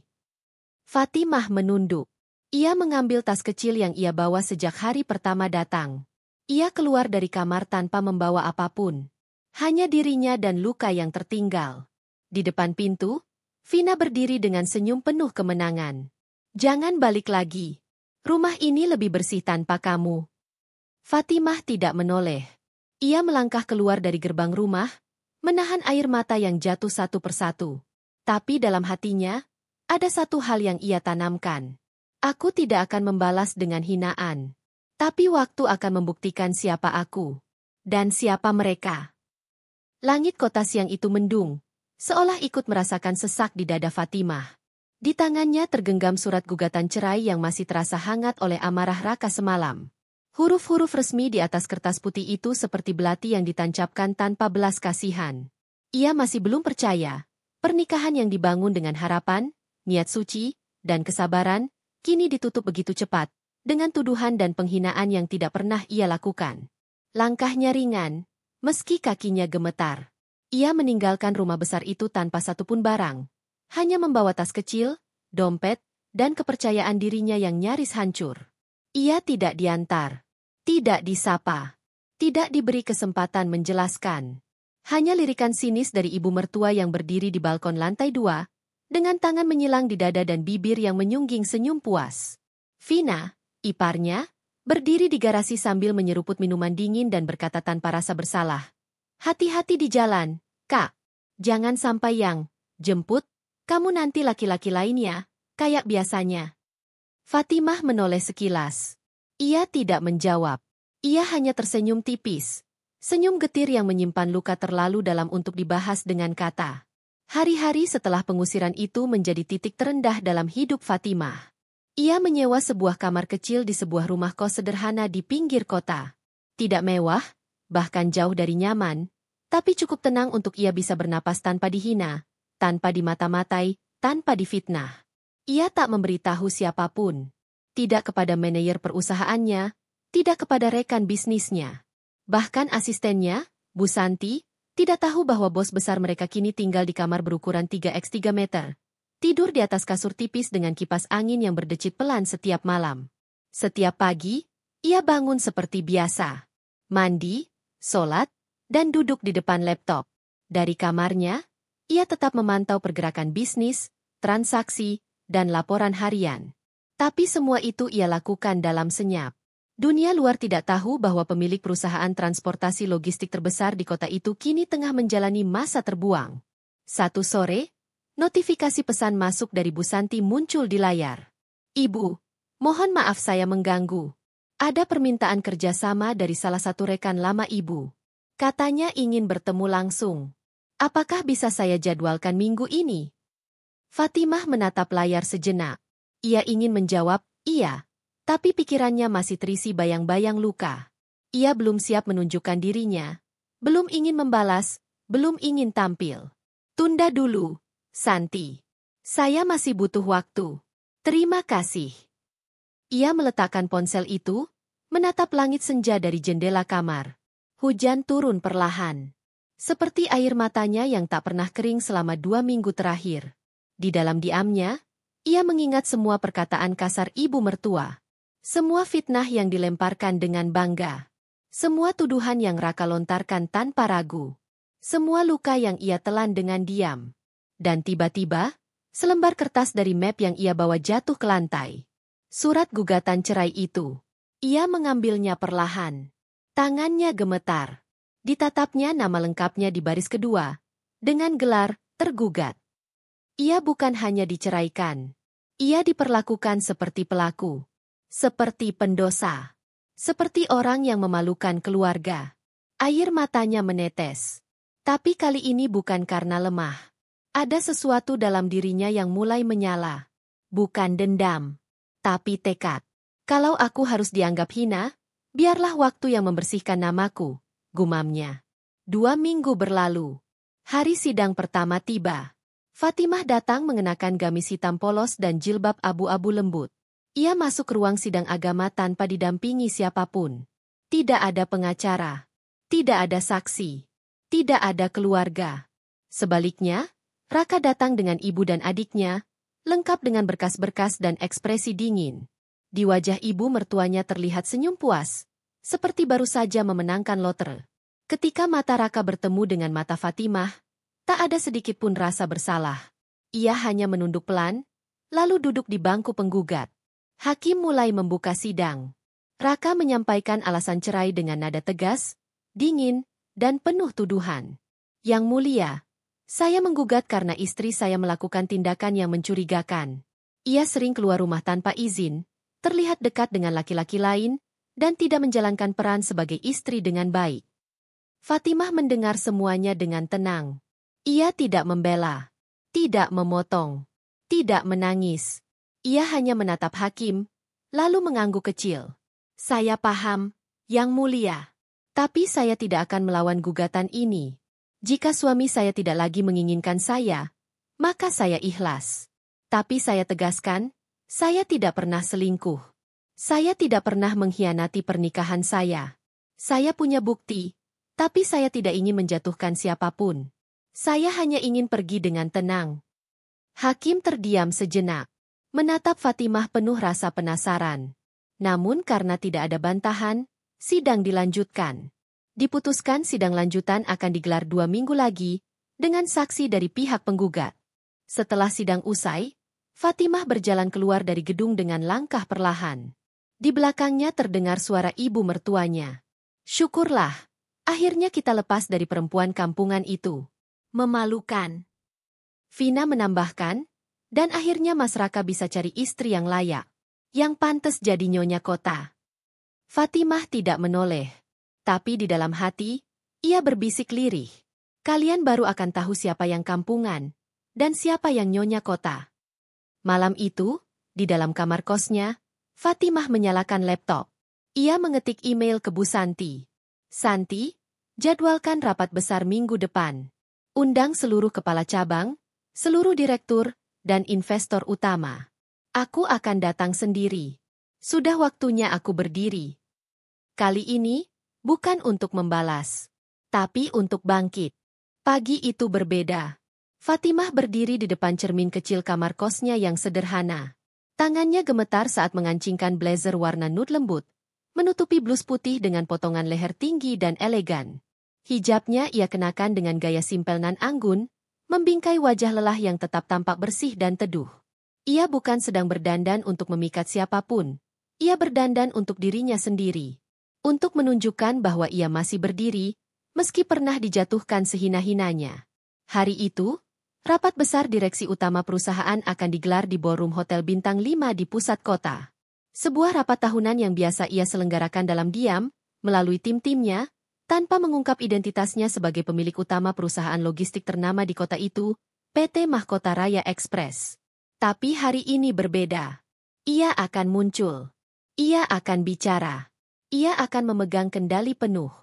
Fatimah menunduk. Ia mengambil tas kecil yang ia bawa sejak hari pertama datang. Ia keluar dari kamar tanpa membawa apapun. Hanya dirinya dan luka yang tertinggal. Di depan pintu, Vina berdiri dengan senyum penuh kemenangan. Jangan balik lagi. Rumah ini lebih bersih tanpa kamu. Fatimah tidak menoleh. Ia melangkah keluar dari gerbang rumah, menahan air mata yang jatuh satu persatu. Tapi dalam hatinya, ada satu hal yang ia tanamkan. Aku tidak akan membalas dengan hinaan. Tapi waktu akan membuktikan siapa aku. Dan siapa mereka. Langit kota siang itu mendung, seolah ikut merasakan sesak di dada Fatimah. Di tangannya tergenggam surat gugatan cerai yang masih terasa hangat oleh amarah Raka semalam. Huruf-huruf resmi di atas kertas putih itu seperti belati yang ditancapkan tanpa belas kasihan. Ia masih belum percaya. Pernikahan yang dibangun dengan harapan, niat suci, dan kesabaran, kini ditutup begitu cepat, dengan tuduhan dan penghinaan yang tidak pernah ia lakukan. Langkahnya ringan, meski kakinya gemetar. Ia meninggalkan rumah besar itu tanpa satupun barang. Hanya membawa tas kecil, dompet, dan kepercayaan dirinya yang nyaris hancur. Ia tidak diantar, tidak disapa, tidak diberi kesempatan menjelaskan. Hanya lirikan sinis dari ibu mertua yang berdiri di balkon lantai 2, dengan tangan menyilang di dada dan bibir yang menyungging senyum puas. Vina, iparnya, berdiri di garasi sambil menyeruput minuman dingin dan berkata tanpa rasa bersalah. Hati-hati di jalan, Kak. Jangan sampai yang jemput, kamu nanti laki-laki lainnya, kayak biasanya. Fatimah menoleh sekilas. Ia tidak menjawab. Ia hanya tersenyum tipis. Senyum getir yang menyimpan luka terlalu dalam untuk dibahas dengan kata. Hari-hari setelah pengusiran itu menjadi titik terendah dalam hidup Fatimah. Ia menyewa sebuah kamar kecil di sebuah rumah kos sederhana di pinggir kota. Tidak mewah, bahkan jauh dari nyaman, tapi cukup tenang untuk ia bisa bernapas tanpa dihina, tanpa dimata-matai, tanpa difitnah. Ia tak memberitahu siapapun. Tidak kepada manajer perusahaannya, tidak kepada rekan bisnisnya. Bahkan asistennya, Bu Santi, tidak tahu bahwa bos besar mereka kini tinggal di kamar berukuran 3x3 meter. Tidur di atas kasur tipis dengan kipas angin yang berdecit pelan setiap malam. Setiap pagi, ia bangun seperti biasa. Mandi, sholat, dan duduk di depan laptop. Dari kamarnya, ia tetap memantau pergerakan bisnis, transaksi, dan laporan harian. Tapi semua itu ia lakukan dalam senyap. Dunia luar tidak tahu bahwa pemilik perusahaan transportasi logistik terbesar di kota itu kini tengah menjalani masa terbuang. Satu sore, notifikasi pesan masuk dari Bu Santi muncul di layar. Ibu, mohon maaf saya mengganggu. Ada permintaan kerjasama dari salah satu rekan lama ibu. Katanya ingin bertemu langsung. Apakah bisa saya jadwalkan minggu ini? Fatimah menatap layar sejenak. Ia ingin menjawab, iya. Tapi pikirannya masih terisi bayang-bayang luka. Ia belum siap menunjukkan dirinya. Belum ingin membalas, belum ingin tampil. Tunda dulu, Santi. Saya masih butuh waktu. Terima kasih. Ia meletakkan ponsel itu, menatap langit senja dari jendela kamar. Hujan turun perlahan. Seperti air matanya yang tak pernah kering selama 2 minggu terakhir. Di dalam diamnya, ia mengingat semua perkataan kasar ibu mertua. Semua fitnah yang dilemparkan dengan bangga. Semua tuduhan yang Raka lontarkan tanpa ragu. Semua luka yang ia telan dengan diam. Dan tiba-tiba, selembar kertas dari map yang ia bawa jatuh ke lantai. Surat gugatan cerai itu. Ia mengambilnya perlahan. Tangannya gemetar. Ditatapnya nama lengkapnya di baris kedua. Dengan gelar, tergugat. Ia bukan hanya diceraikan. Ia diperlakukan seperti pelaku. Seperti pendosa. Seperti orang yang memalukan keluarga. Air matanya menetes. Tapi kali ini bukan karena lemah. Ada sesuatu dalam dirinya yang mulai menyala. Bukan dendam. Tapi tekad. Kalau aku harus dianggap hina, biarlah waktu yang membersihkan namaku, gumamnya. 2 minggu berlalu. Hari sidang pertama tiba. Fatimah datang mengenakan gamis hitam polos dan jilbab abu-abu lembut. Ia masuk ke ruang sidang agama tanpa didampingi siapapun. Tidak ada pengacara. Tidak ada saksi. Tidak ada keluarga. Sebaliknya, Raka datang dengan ibu dan adiknya, lengkap dengan berkas-berkas dan ekspresi dingin. Di wajah ibu mertuanya terlihat senyum puas, seperti baru saja memenangkan lotre. Ketika mata Raka bertemu dengan mata Fatimah, tak ada sedikit pun rasa bersalah. Ia hanya menunduk pelan, lalu duduk di bangku penggugat. Hakim mulai membuka sidang. Raka menyampaikan alasan cerai dengan nada tegas, dingin, dan penuh tuduhan. Yang mulia, saya menggugat karena istri saya melakukan tindakan yang mencurigakan. Ia sering keluar rumah tanpa izin, terlihat dekat dengan laki-laki lain, dan tidak menjalankan peran sebagai istri dengan baik. Fatimah mendengar semuanya dengan tenang. Ia tidak membela, tidak memotong, tidak menangis. Ia hanya menatap hakim, lalu mengangguk kecil. Saya paham, Yang Mulia. Tapi saya tidak akan melawan gugatan ini. Jika suami saya tidak lagi menginginkan saya, maka saya ikhlas. Tapi saya tegaskan, saya tidak pernah selingkuh. Saya tidak pernah mengkhianati pernikahan saya. Saya punya bukti, tapi saya tidak ingin menjatuhkan siapapun. Saya hanya ingin pergi dengan tenang. Hakim terdiam sejenak, menatap Fatimah penuh rasa penasaran. Namun karena tidak ada bantahan, sidang dilanjutkan. Diputuskan sidang lanjutan akan digelar 2 minggu lagi, dengan saksi dari pihak penggugat. Setelah sidang usai, Fatimah berjalan keluar dari gedung dengan langkah perlahan. Di belakangnya terdengar suara ibu mertuanya. Syukurlah, akhirnya kita lepas dari perempuan kampungan itu. Memalukan. Vina menambahkan, dan akhirnya Mas Raka bisa cari istri yang layak, yang pantas jadi nyonya kota. Fatimah tidak menoleh. Tapi di dalam hati, ia berbisik lirih. Kalian baru akan tahu siapa yang kampungan, dan siapa yang nyonya kota. Malam itu, di dalam kamar kosnya, Fatimah menyalakan laptop. Ia mengetik email ke Bu Santi. Santi, jadwalkan rapat besar minggu depan. Undang seluruh kepala cabang, seluruh direktur, dan investor utama. Aku akan datang sendiri. Sudah waktunya aku berdiri. Kali ini, bukan untuk membalas, tapi untuk bangkit. Pagi itu berbeda. Fatimah berdiri di depan cermin kecil kamar kosnya yang sederhana. Tangannya gemetar saat mengancingkan blazer warna nude lembut, menutupi blus putih dengan potongan leher tinggi dan elegan. Hijabnya ia kenakan dengan gaya simpel nan anggun, membingkai wajah lelah yang tetap tampak bersih dan teduh. Ia bukan sedang berdandan untuk memikat siapapun. Ia berdandan untuk dirinya sendiri. Untuk menunjukkan bahwa ia masih berdiri, meski pernah dijatuhkan sehina-hinanya. Hari itu, rapat besar direksi utama perusahaan akan digelar di ballroom Hotel Bintang 5 di pusat kota. Sebuah rapat tahunan yang biasa ia selenggarakan dalam diam, melalui tim-timnya, tanpa mengungkap identitasnya sebagai pemilik utama perusahaan logistik ternama di kota itu, PT Mahkota Raya Express. Tapi hari ini berbeda. Ia akan muncul. Ia akan bicara. Ia akan memegang kendali penuh.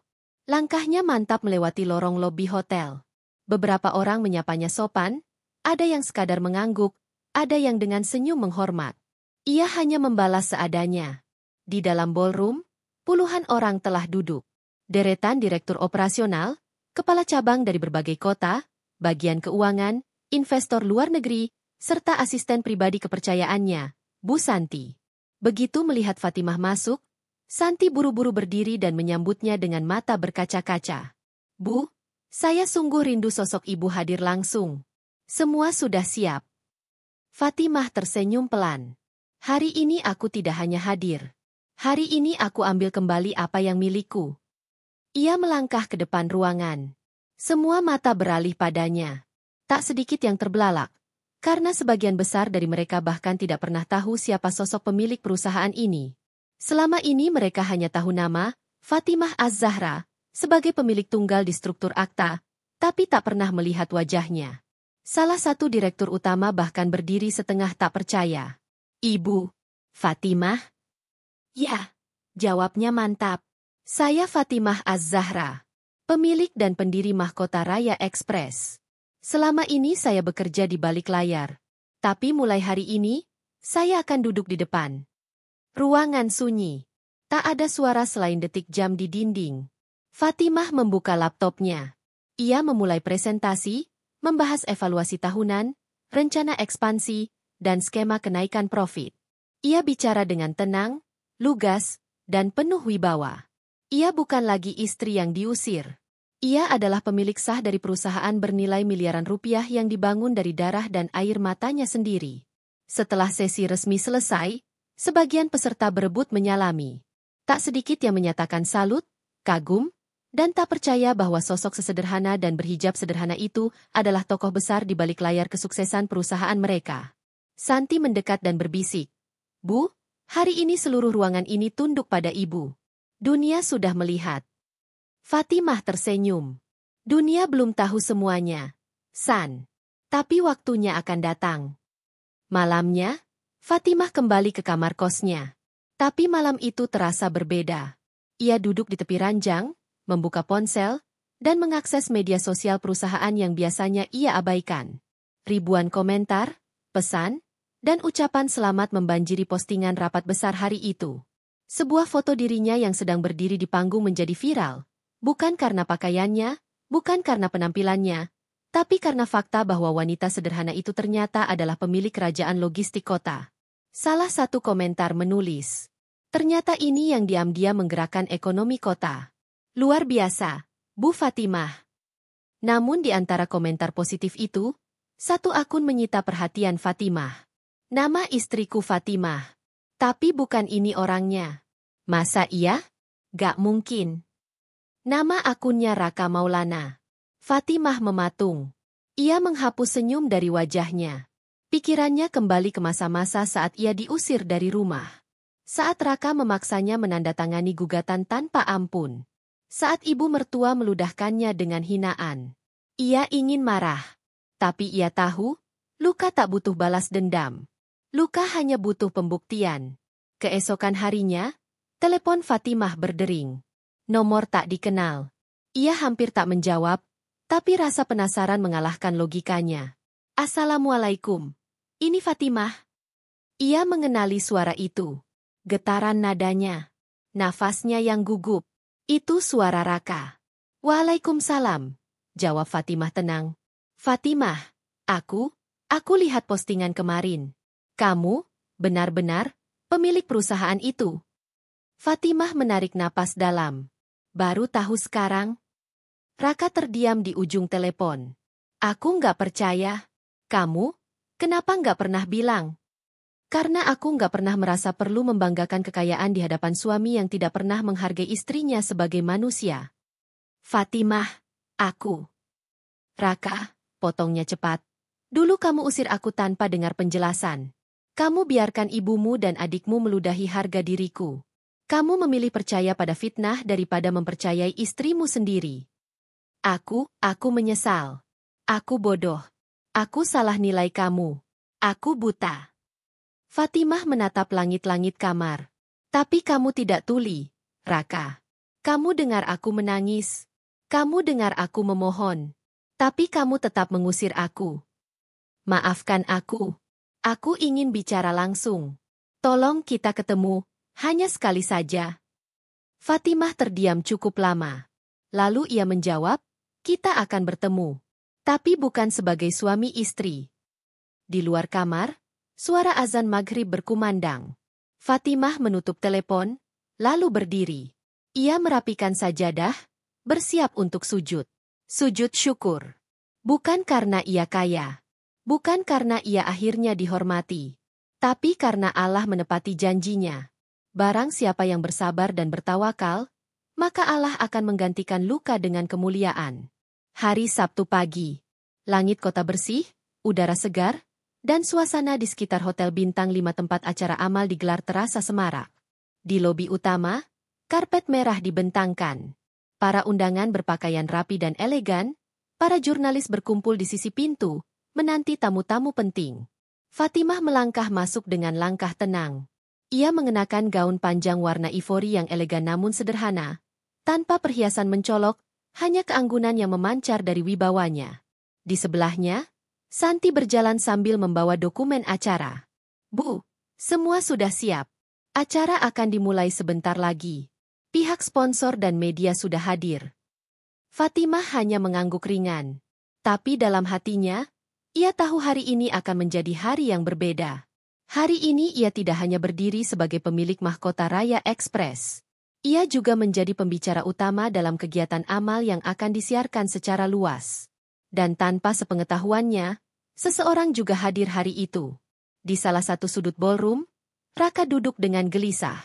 Langkahnya mantap melewati lorong lobi hotel. Beberapa orang menyapanya sopan, ada yang sekadar mengangguk, ada yang dengan senyum menghormat. Ia hanya membalas seadanya. Di dalam ballroom, puluhan orang telah duduk. Deretan direktur operasional, kepala cabang dari berbagai kota, bagian keuangan, investor luar negeri, serta asisten pribadi kepercayaannya, Bu Santi. Begitu melihat Fatimah masuk, Santi buru-buru berdiri dan menyambutnya dengan mata berkaca-kaca. Bu, saya sungguh rindu sosok ibu hadir langsung. Semua sudah siap. Fatimah tersenyum pelan. Hari ini aku tidak hanya hadir. Hari ini aku ambil kembali apa yang milikku. Ia melangkah ke depan ruangan. Semua mata beralih padanya. Tak sedikit yang terbelalak, karena sebagian besar dari mereka bahkan tidak pernah tahu siapa sosok pemilik perusahaan ini. Selama ini mereka hanya tahu nama, Fatimah Az-Zahra, sebagai pemilik tunggal di struktur Akta, tapi tak pernah melihat wajahnya. Salah satu direktur utama bahkan berdiri setengah tak percaya. Ibu, Fatimah? Ya, jawabnya mantap. Saya Fatimah Az-Zahra, pemilik dan pendiri Mahkota Raya Express. Selama ini saya bekerja di balik layar. Tapi mulai hari ini, saya akan duduk di depan. Ruangan sunyi. Tak ada suara selain detik jam di dinding. Fatimah membuka laptopnya. Ia memulai presentasi, membahas evaluasi tahunan, rencana ekspansi, dan skema kenaikan profit. Ia bicara dengan tenang, lugas, dan penuh wibawa. Ia bukan lagi istri yang diusir. Ia adalah pemilik sah dari perusahaan bernilai miliaran rupiah yang dibangun dari darah dan air matanya sendiri. Setelah sesi resmi selesai, sebagian peserta berebut menyalami. Tak sedikit yang menyatakan salut, kagum, dan tak percaya bahwa sosok sesederhana dan berhijab sederhana itu adalah tokoh besar di balik layar kesuksesan perusahaan mereka. Santi mendekat dan berbisik. Bu, hari ini seluruh ruangan ini tunduk pada ibu. Dunia sudah melihat. Fatimah tersenyum. Dunia belum tahu semuanya, San. Tapi waktunya akan datang. Malamnya, Fatimah kembali ke kamar kosnya. Tapi malam itu terasa berbeda. Ia duduk di tepi ranjang, membuka ponsel, dan mengakses media sosial perusahaan yang biasanya ia abaikan. Ribuan komentar, pesan, dan ucapan selamat membanjiri postingan rapat besar hari itu. Sebuah foto dirinya yang sedang berdiri di panggung menjadi viral, bukan karena pakaiannya, bukan karena penampilannya, tapi karena fakta bahwa wanita sederhana itu ternyata adalah pemilik kerajaan logistik kota. Salah satu komentar menulis, ternyata ini yang diam-diam menggerakkan ekonomi kota. Luar biasa, Bu Fatimah. Namun di antara komentar positif itu, satu akun menyita perhatian Fatimah. Nama istriku Fatimah. Tapi bukan ini orangnya. Masa iya? Gak mungkin. Nama akunnya Raka Maulana. Fatimah mematung. Ia menghapus senyum dari wajahnya. Pikirannya kembali ke masa-masa saat ia diusir dari rumah. Saat Raka memaksanya menandatangani gugatan tanpa ampun. Saat ibu mertua meludahkannya dengan hinaan. Ia ingin marah. Tapi ia tahu, luka tak butuh balas dendam. Luka hanya butuh pembuktian. Keesokan harinya, telepon Fatimah berdering. Nomor tak dikenal. Ia hampir tak menjawab, tapi rasa penasaran mengalahkan logikanya. Assalamualaikum. Ini Fatimah. Ia mengenali suara itu. Getaran nadanya. Nafasnya yang gugup. Itu suara Raka. Waalaikumsalam. Jawab Fatimah tenang. Fatimah, aku lihat postingan kemarin. Kamu, benar-benar, pemilik perusahaan itu. Fatimah menarik napas dalam. Baru tahu sekarang. Raka terdiam di ujung telepon. Aku nggak percaya. Kamu, kenapa nggak pernah bilang? Karena aku nggak pernah merasa perlu membanggakan kekayaan di hadapan suami yang tidak pernah menghargai istrinya sebagai manusia. Fatimah, aku. Raka, potongnya cepat. Dulu kamu usir aku tanpa dengar penjelasan. Kamu biarkan ibumu dan adikmu meludahi harga diriku. Kamu memilih percaya pada fitnah daripada mempercayai istrimu sendiri. Aku menyesal. Aku bodoh. Aku salah nilai kamu. Aku buta. Fatimah menatap langit-langit kamar. Tapi kamu tidak tuli, Raka. Kamu dengar aku menangis. Kamu dengar aku memohon. Tapi kamu tetap mengusir aku. Maafkan aku. Aku ingin bicara langsung. Tolong kita ketemu, hanya sekali saja. Fatimah terdiam cukup lama. Lalu ia menjawab, kita akan bertemu. Tapi bukan sebagai suami istri. Di luar kamar, suara azan maghrib berkumandang. Fatimah menutup telepon, lalu berdiri. Ia merapikan sajadah, bersiap untuk sujud. Sujud syukur. Bukan karena ia kaya. Bukan karena ia akhirnya dihormati. Tapi karena Allah menepati janjinya. Barang siapa yang bersabar dan bertawakal, maka Allah akan menggantikan luka dengan kemuliaan. Hari Sabtu pagi. Langit kota bersih, udara segar, dan suasana di sekitar Hotel Bintang 5 tempat acara amal digelar terasa semarak. Di lobi utama, karpet merah dibentangkan. Para undangan berpakaian rapi dan elegan, para jurnalis berkumpul di sisi pintu, menanti tamu-tamu penting. Fatimah melangkah masuk dengan langkah tenang. Ia mengenakan gaun panjang warna ivory yang elegan namun sederhana, tanpa perhiasan mencolok, hanya keanggunan yang memancar dari wibawanya. Di sebelahnya, Santi berjalan sambil membawa dokumen acara. Bu, semua sudah siap. Acara akan dimulai sebentar lagi. Pihak sponsor dan media sudah hadir. Fatimah hanya mengangguk ringan. Tapi dalam hatinya, ia tahu hari ini akan menjadi hari yang berbeda. Hari ini ia tidak hanya berdiri sebagai pemilik mahkota Raya Express. Ia juga menjadi pembicara utama dalam kegiatan amal yang akan disiarkan secara luas. Dan tanpa sepengetahuannya, seseorang juga hadir hari itu. Di salah satu sudut ballroom, Raka duduk dengan gelisah.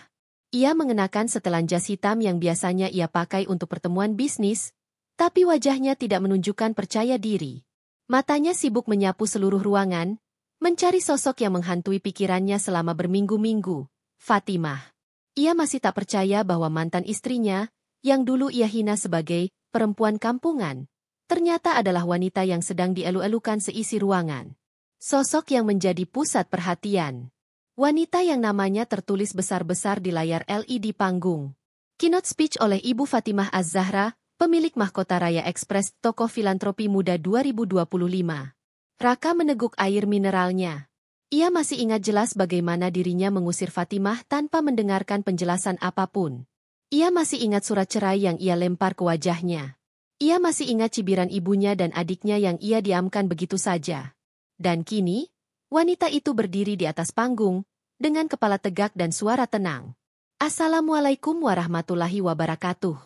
Ia mengenakan setelan jas hitam yang biasanya ia pakai untuk pertemuan bisnis, tapi wajahnya tidak menunjukkan percaya diri. Matanya sibuk menyapu seluruh ruangan, mencari sosok yang menghantui pikirannya selama berminggu-minggu, Fatimah. Ia masih tak percaya bahwa mantan istrinya, yang dulu ia hina sebagai perempuan kampungan, ternyata adalah wanita yang sedang dielu-elukan seisi ruangan. Sosok yang menjadi pusat perhatian. Wanita yang namanya tertulis besar-besar di layar LED panggung. Keynote speech oleh Ibu Fatimah Az-Zahra, pemilik mahkota Raya Express, tokoh filantropi muda 2025. Raka meneguk air mineralnya. Ia masih ingat jelas bagaimana dirinya mengusir Fatimah tanpa mendengarkan penjelasan apapun. Ia masih ingat surat cerai yang ia lempar ke wajahnya. Ia masih ingat cibiran ibunya dan adiknya yang ia diamkan begitu saja. Dan kini, wanita itu berdiri di atas panggung, dengan kepala tegak dan suara tenang. Assalamualaikum warahmatullahi wabarakatuh.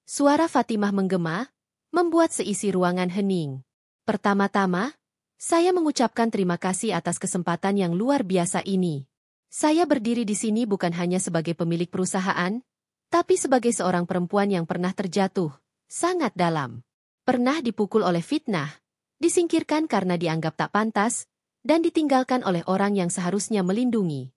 Suara Fatimah menggema, membuat seisi ruangan hening. Pertama-tama, saya mengucapkan terima kasih atas kesempatan yang luar biasa ini. Saya berdiri di sini bukan hanya sebagai pemilik perusahaan, tapi sebagai seorang perempuan yang pernah terjatuh, sangat dalam. Pernah dipukul oleh fitnah, disingkirkan karena dianggap tak pantas, dan ditinggalkan oleh orang yang seharusnya melindungi.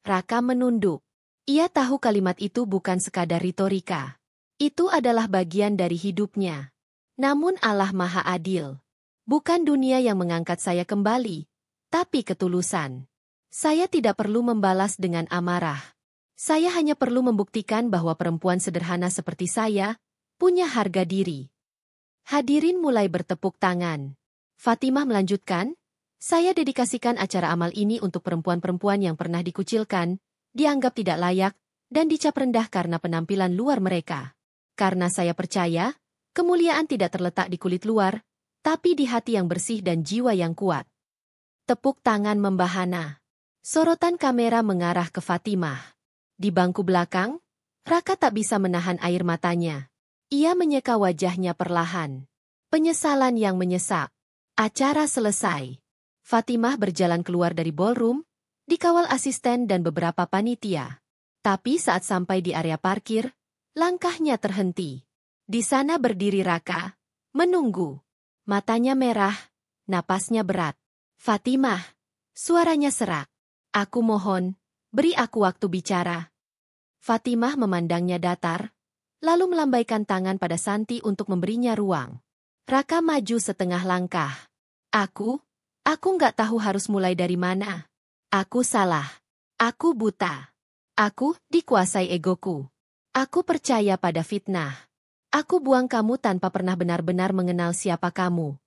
Raka menunduk. Ia tahu kalimat itu bukan sekadar retorika. Itu adalah bagian dari hidupnya. Namun Allah Maha Adil. Bukan dunia yang mengangkat saya kembali, tapi ketulusan. Saya tidak perlu membalas dengan amarah. Saya hanya perlu membuktikan bahwa perempuan sederhana seperti saya punya harga diri. Hadirin mulai bertepuk tangan. Fatimah melanjutkan, saya dedikasikan acara amal ini untuk perempuan-perempuan yang pernah dikucilkan, dianggap tidak layak, dan dicap rendah karena penampilan luar mereka. Karena saya percaya, kemuliaan tidak terletak di kulit luar, tapi di hati yang bersih dan jiwa yang kuat. Tepuk tangan membahana. Sorotan kamera mengarah ke Fatimah. Di bangku belakang, Raka tak bisa menahan air matanya. Ia menyeka wajahnya perlahan. Penyesalan yang menyesak. Acara selesai. Fatimah berjalan keluar dari ballroom, dikawal asisten dan beberapa panitia. Tapi saat sampai di area parkir, langkahnya terhenti. Di sana berdiri Raka, menunggu. Matanya merah, napasnya berat. Fatimah, suaranya serak. Aku mohon, beri aku waktu bicara. Fatimah memandangnya datar, lalu melambaikan tangan pada Santi untuk memberinya ruang. Raka maju setengah langkah. Aku nggak tahu harus mulai dari mana. Aku salah. Aku buta. Aku dikuasai egoku. Aku percaya pada fitnah. Aku buang kamu tanpa pernah benar-benar mengenal siapa kamu.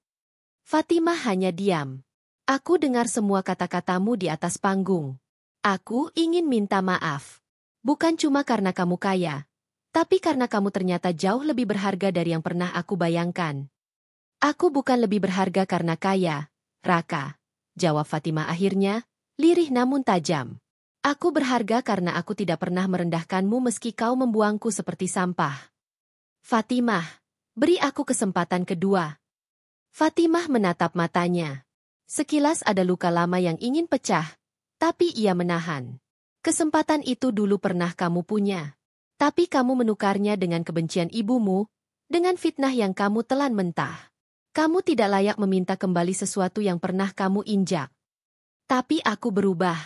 Fatimah hanya diam. Aku dengar semua kata-katamu di atas panggung. Aku ingin minta maaf. Bukan cuma karena kamu kaya, tapi karena kamu ternyata jauh lebih berharga dari yang pernah aku bayangkan. Aku bukan lebih berharga karena kaya, Raka, jawab Fatimah akhirnya, lirih namun tajam. Aku berharga karena aku tidak pernah merendahkanmu meski kau membuangku seperti sampah. Fatimah, beri aku kesempatan kedua. Fatimah menatap matanya. Sekilas ada luka lama yang ingin pecah, tapi ia menahan. Kesempatan itu dulu pernah kamu punya. Tapi kamu menukarnya dengan kebencian ibumu, dengan fitnah yang kamu telan mentah. Kamu tidak layak meminta kembali sesuatu yang pernah kamu injak. Tapi aku berubah.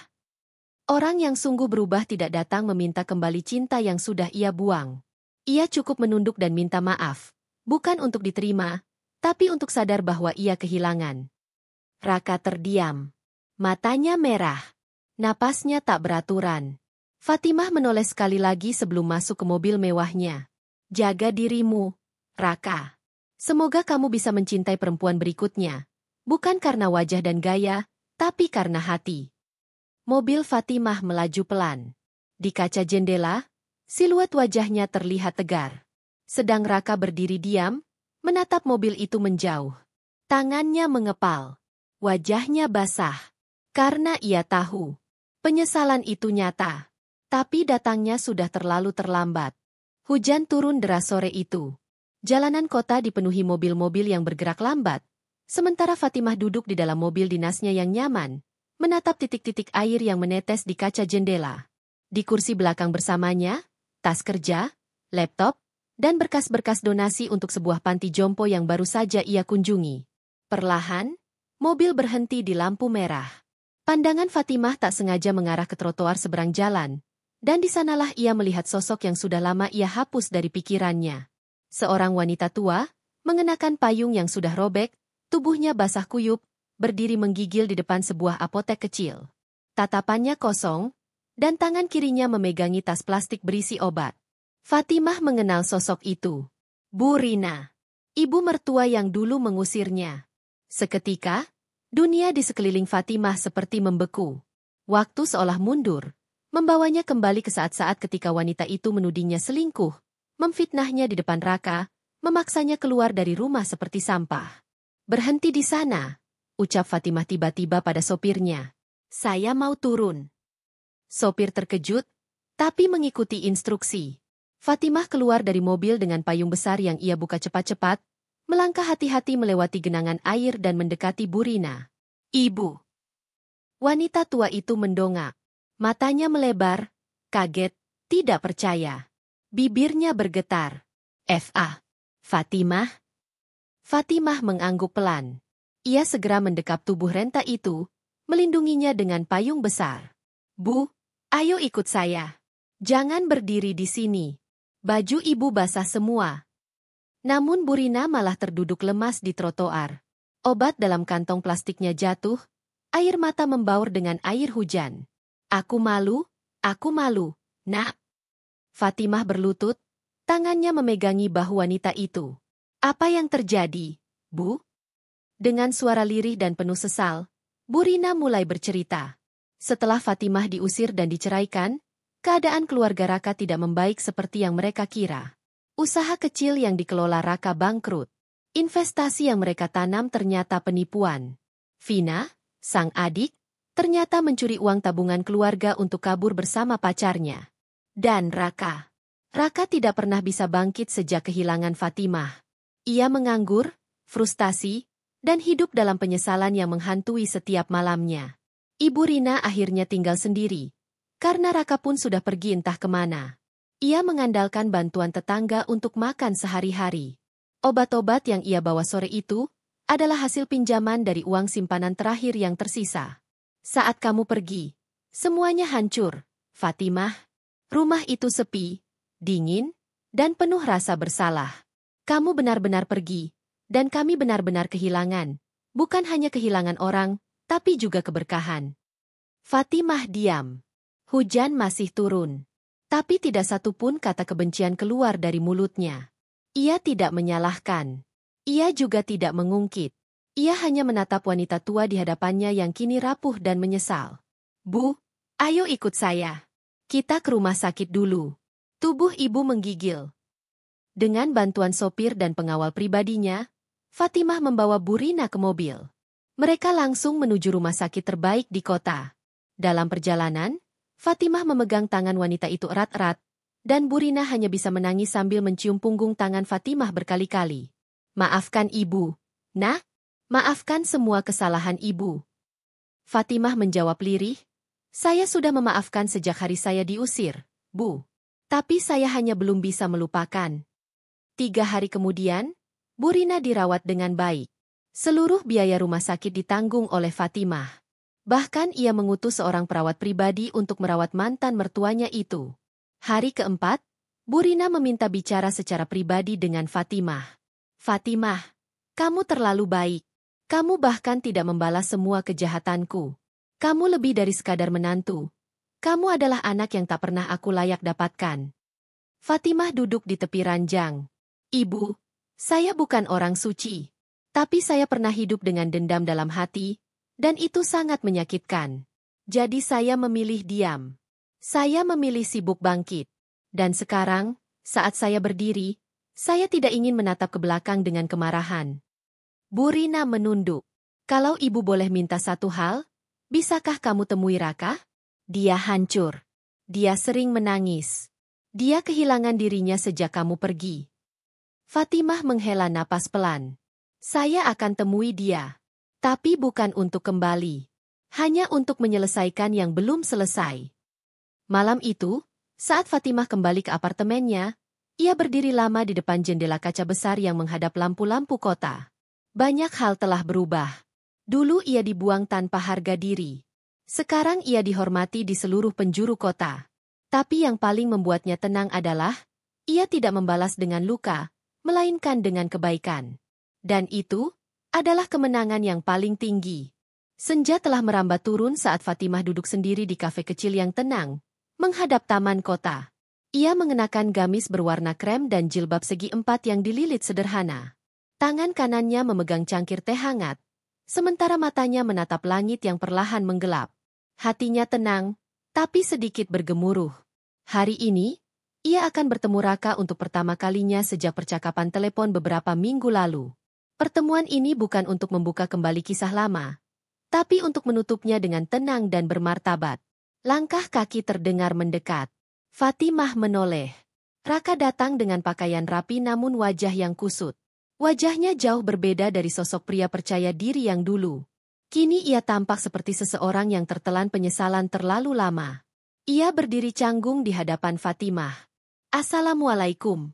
Orang yang sungguh berubah tidak datang meminta kembali cinta yang sudah ia buang. Ia cukup menunduk dan minta maaf. Bukan untuk diterima, tapi untuk sadar bahwa ia kehilangan. Raka terdiam. Matanya merah. Napasnya tak beraturan. Fatimah menoleh sekali lagi sebelum masuk ke mobil mewahnya. Jaga dirimu, Raka. Semoga kamu bisa mencintai perempuan berikutnya. Bukan karena wajah dan gaya, tapi karena hati. Mobil Fatimah melaju pelan. Di kaca jendela, siluet wajahnya terlihat tegar. Sedang Raka berdiri diam, menatap mobil itu menjauh. Tangannya mengepal. Wajahnya basah. Karena ia tahu. Penyesalan itu nyata. Tapi datangnya sudah terlalu terlambat. Hujan turun deras sore itu. Jalanan kota dipenuhi mobil-mobil yang bergerak lambat. Sementara Fatimah duduk di dalam mobil dinasnya yang nyaman, menatap titik-titik air yang menetes di kaca jendela. Di kursi belakang bersamanya, tas kerja, laptop, dan berkas-berkas donasi untuk sebuah panti jompo yang baru saja ia kunjungi. Perlahan, mobil berhenti di lampu merah. Pandangan Fatimah tak sengaja mengarah ke trotoar seberang jalan, dan di sanalah ia melihat sosok yang sudah lama ia hapus dari pikirannya. Seorang wanita tua, mengenakan payung yang sudah robek, tubuhnya basah kuyup, berdiri menggigil di depan sebuah apotek kecil. Tatapannya kosong, dan tangan kirinya memegangi tas plastik berisi obat. Fatimah mengenal sosok itu. Bu Rina, ibu mertua yang dulu mengusirnya. Seketika, dunia di sekeliling Fatimah seperti membeku. Waktu seolah mundur, membawanya kembali ke saat-saat ketika wanita itu menudingnya selingkuh, memfitnahnya di depan Raka, memaksanya keluar dari rumah seperti sampah. Berhenti di sana, ucap Fatimah tiba-tiba pada sopirnya. Saya mau turun. Sopir terkejut, tapi mengikuti instruksi. Fatimah keluar dari mobil dengan payung besar yang ia buka cepat-cepat, melangkah hati-hati melewati genangan air dan mendekati Bu Rina. Ibu. Wanita tua itu mendongak. Matanya melebar, kaget, tidak percaya. Bibirnya bergetar. Fatimah? Fatimah mengangguk pelan. Ia segera mendekap tubuh renta itu, melindunginya dengan payung besar. Bu, ayo ikut saya. Jangan berdiri di sini. Baju ibu basah semua. Namun Bu Rina malah terduduk lemas di trotoar. Obat dalam kantong plastiknya jatuh, air mata membaur dengan air hujan. Aku malu, nak. Fatimah berlutut, tangannya memegangi bahu wanita itu. Apa yang terjadi, Bu? Dengan suara lirih dan penuh sesal, Bu Rina mulai bercerita. Setelah Fatimah diusir dan diceraikan, keadaan keluarga Raka tidak membaik seperti yang mereka kira. Usaha kecil yang dikelola Raka bangkrut. Investasi yang mereka tanam ternyata penipuan. Vina, sang adik, ternyata mencuri uang tabungan keluarga untuk kabur bersama pacarnya. Dan Raka tidak pernah bisa bangkit sejak kehilangan Fatimah. Ia menganggur, frustasi, dan hidup dalam penyesalan yang menghantui setiap malamnya. Ibu Rina akhirnya tinggal sendiri, karena Raka pun sudah pergi entah kemana. Ia mengandalkan bantuan tetangga untuk makan sehari-hari. Obat-obat yang ia bawa sore itu adalah hasil pinjaman dari uang simpanan terakhir yang tersisa. Saat kamu pergi, semuanya hancur, Fatimah. Rumah itu sepi, dingin, dan penuh rasa bersalah. Kamu benar-benar pergi, dan kami benar-benar kehilangan. Bukan hanya kehilangan orang, tapi juga keberkahan. Fatimah diam. Hujan masih turun. Tapi tidak satu pun kata kebencian keluar dari mulutnya. Ia tidak menyalahkan. Ia juga tidak mengungkit. Ia hanya menatap wanita tua di hadapannya yang kini rapuh dan menyesal. Bu, ayo ikut saya. Kita ke rumah sakit dulu. Tubuh ibu menggigil. Dengan bantuan sopir dan pengawal pribadinya, Fatimah membawa Bu Rina ke mobil. Mereka langsung menuju rumah sakit terbaik di kota. Dalam perjalanan, Fatimah memegang tangan wanita itu erat-erat, dan Bu Rina hanya bisa menangis sambil mencium punggung tangan Fatimah berkali-kali. Maafkan ibu, nak. Maafkan semua kesalahan ibu. Fatimah menjawab lirih, saya sudah memaafkan sejak hari saya diusir, Bu. Tapi saya hanya belum bisa melupakan. 3 hari kemudian, Bu Rina dirawat dengan baik. Seluruh biaya rumah sakit ditanggung oleh Fatimah. Bahkan ia mengutus seorang perawat pribadi untuk merawat mantan mertuanya itu. Hari keempat, Bu Rina meminta bicara secara pribadi dengan Fatimah. Fatimah, kamu terlalu baik. Kamu bahkan tidak membalas semua kejahatanku. Kamu lebih dari sekadar menantu. Kamu adalah anak yang tak pernah aku layak dapatkan. Fatimah duduk di tepi ranjang. Ibu, saya bukan orang suci. Tapi saya pernah hidup dengan dendam dalam hati, dan itu sangat menyakitkan. Jadi saya memilih diam. Saya memilih sibuk bangkit. Dan sekarang, saat saya berdiri, saya tidak ingin menatap ke belakang dengan kemarahan. Bu Rina menunduk. Kalau ibu boleh minta satu hal, bisakah kamu temui Raka? Dia hancur. Dia sering menangis. Dia kehilangan dirinya sejak kamu pergi. Fatimah menghela napas pelan. Saya akan temui dia. Tapi bukan untuk kembali. Hanya untuk menyelesaikan yang belum selesai. Malam itu, saat Fatimah kembali ke apartemennya, ia berdiri lama di depan jendela kaca besar yang menghadap lampu-lampu kota. Banyak hal telah berubah. Dulu ia dibuang tanpa harga diri. Sekarang ia dihormati di seluruh penjuru kota. Tapi yang paling membuatnya tenang adalah, ia tidak membalas dengan luka, melainkan dengan kebaikan. Dan itu adalah kemenangan yang paling tinggi. Senja telah merambat turun saat Fatimah duduk sendiri di kafe kecil yang tenang, menghadap taman kota. Ia mengenakan gamis berwarna krem dan jilbab segi 4 yang dililit sederhana. Tangan kanannya memegang cangkir teh hangat, sementara matanya menatap langit yang perlahan menggelap. Hatinya tenang, tapi sedikit bergemuruh. Hari ini, ia akan bertemu Raka untuk pertama kalinya sejak percakapan telepon beberapa minggu lalu. Pertemuan ini bukan untuk membuka kembali kisah lama, tapi untuk menutupnya dengan tenang dan bermartabat. Langkah kaki terdengar mendekat. Fatimah menoleh. Raka datang dengan pakaian rapi namun wajah yang kusut. Wajahnya jauh berbeda dari sosok pria percaya diri yang dulu. Kini ia tampak seperti seseorang yang tertelan penyesalan terlalu lama. Ia berdiri canggung di hadapan Fatimah. Assalamualaikum.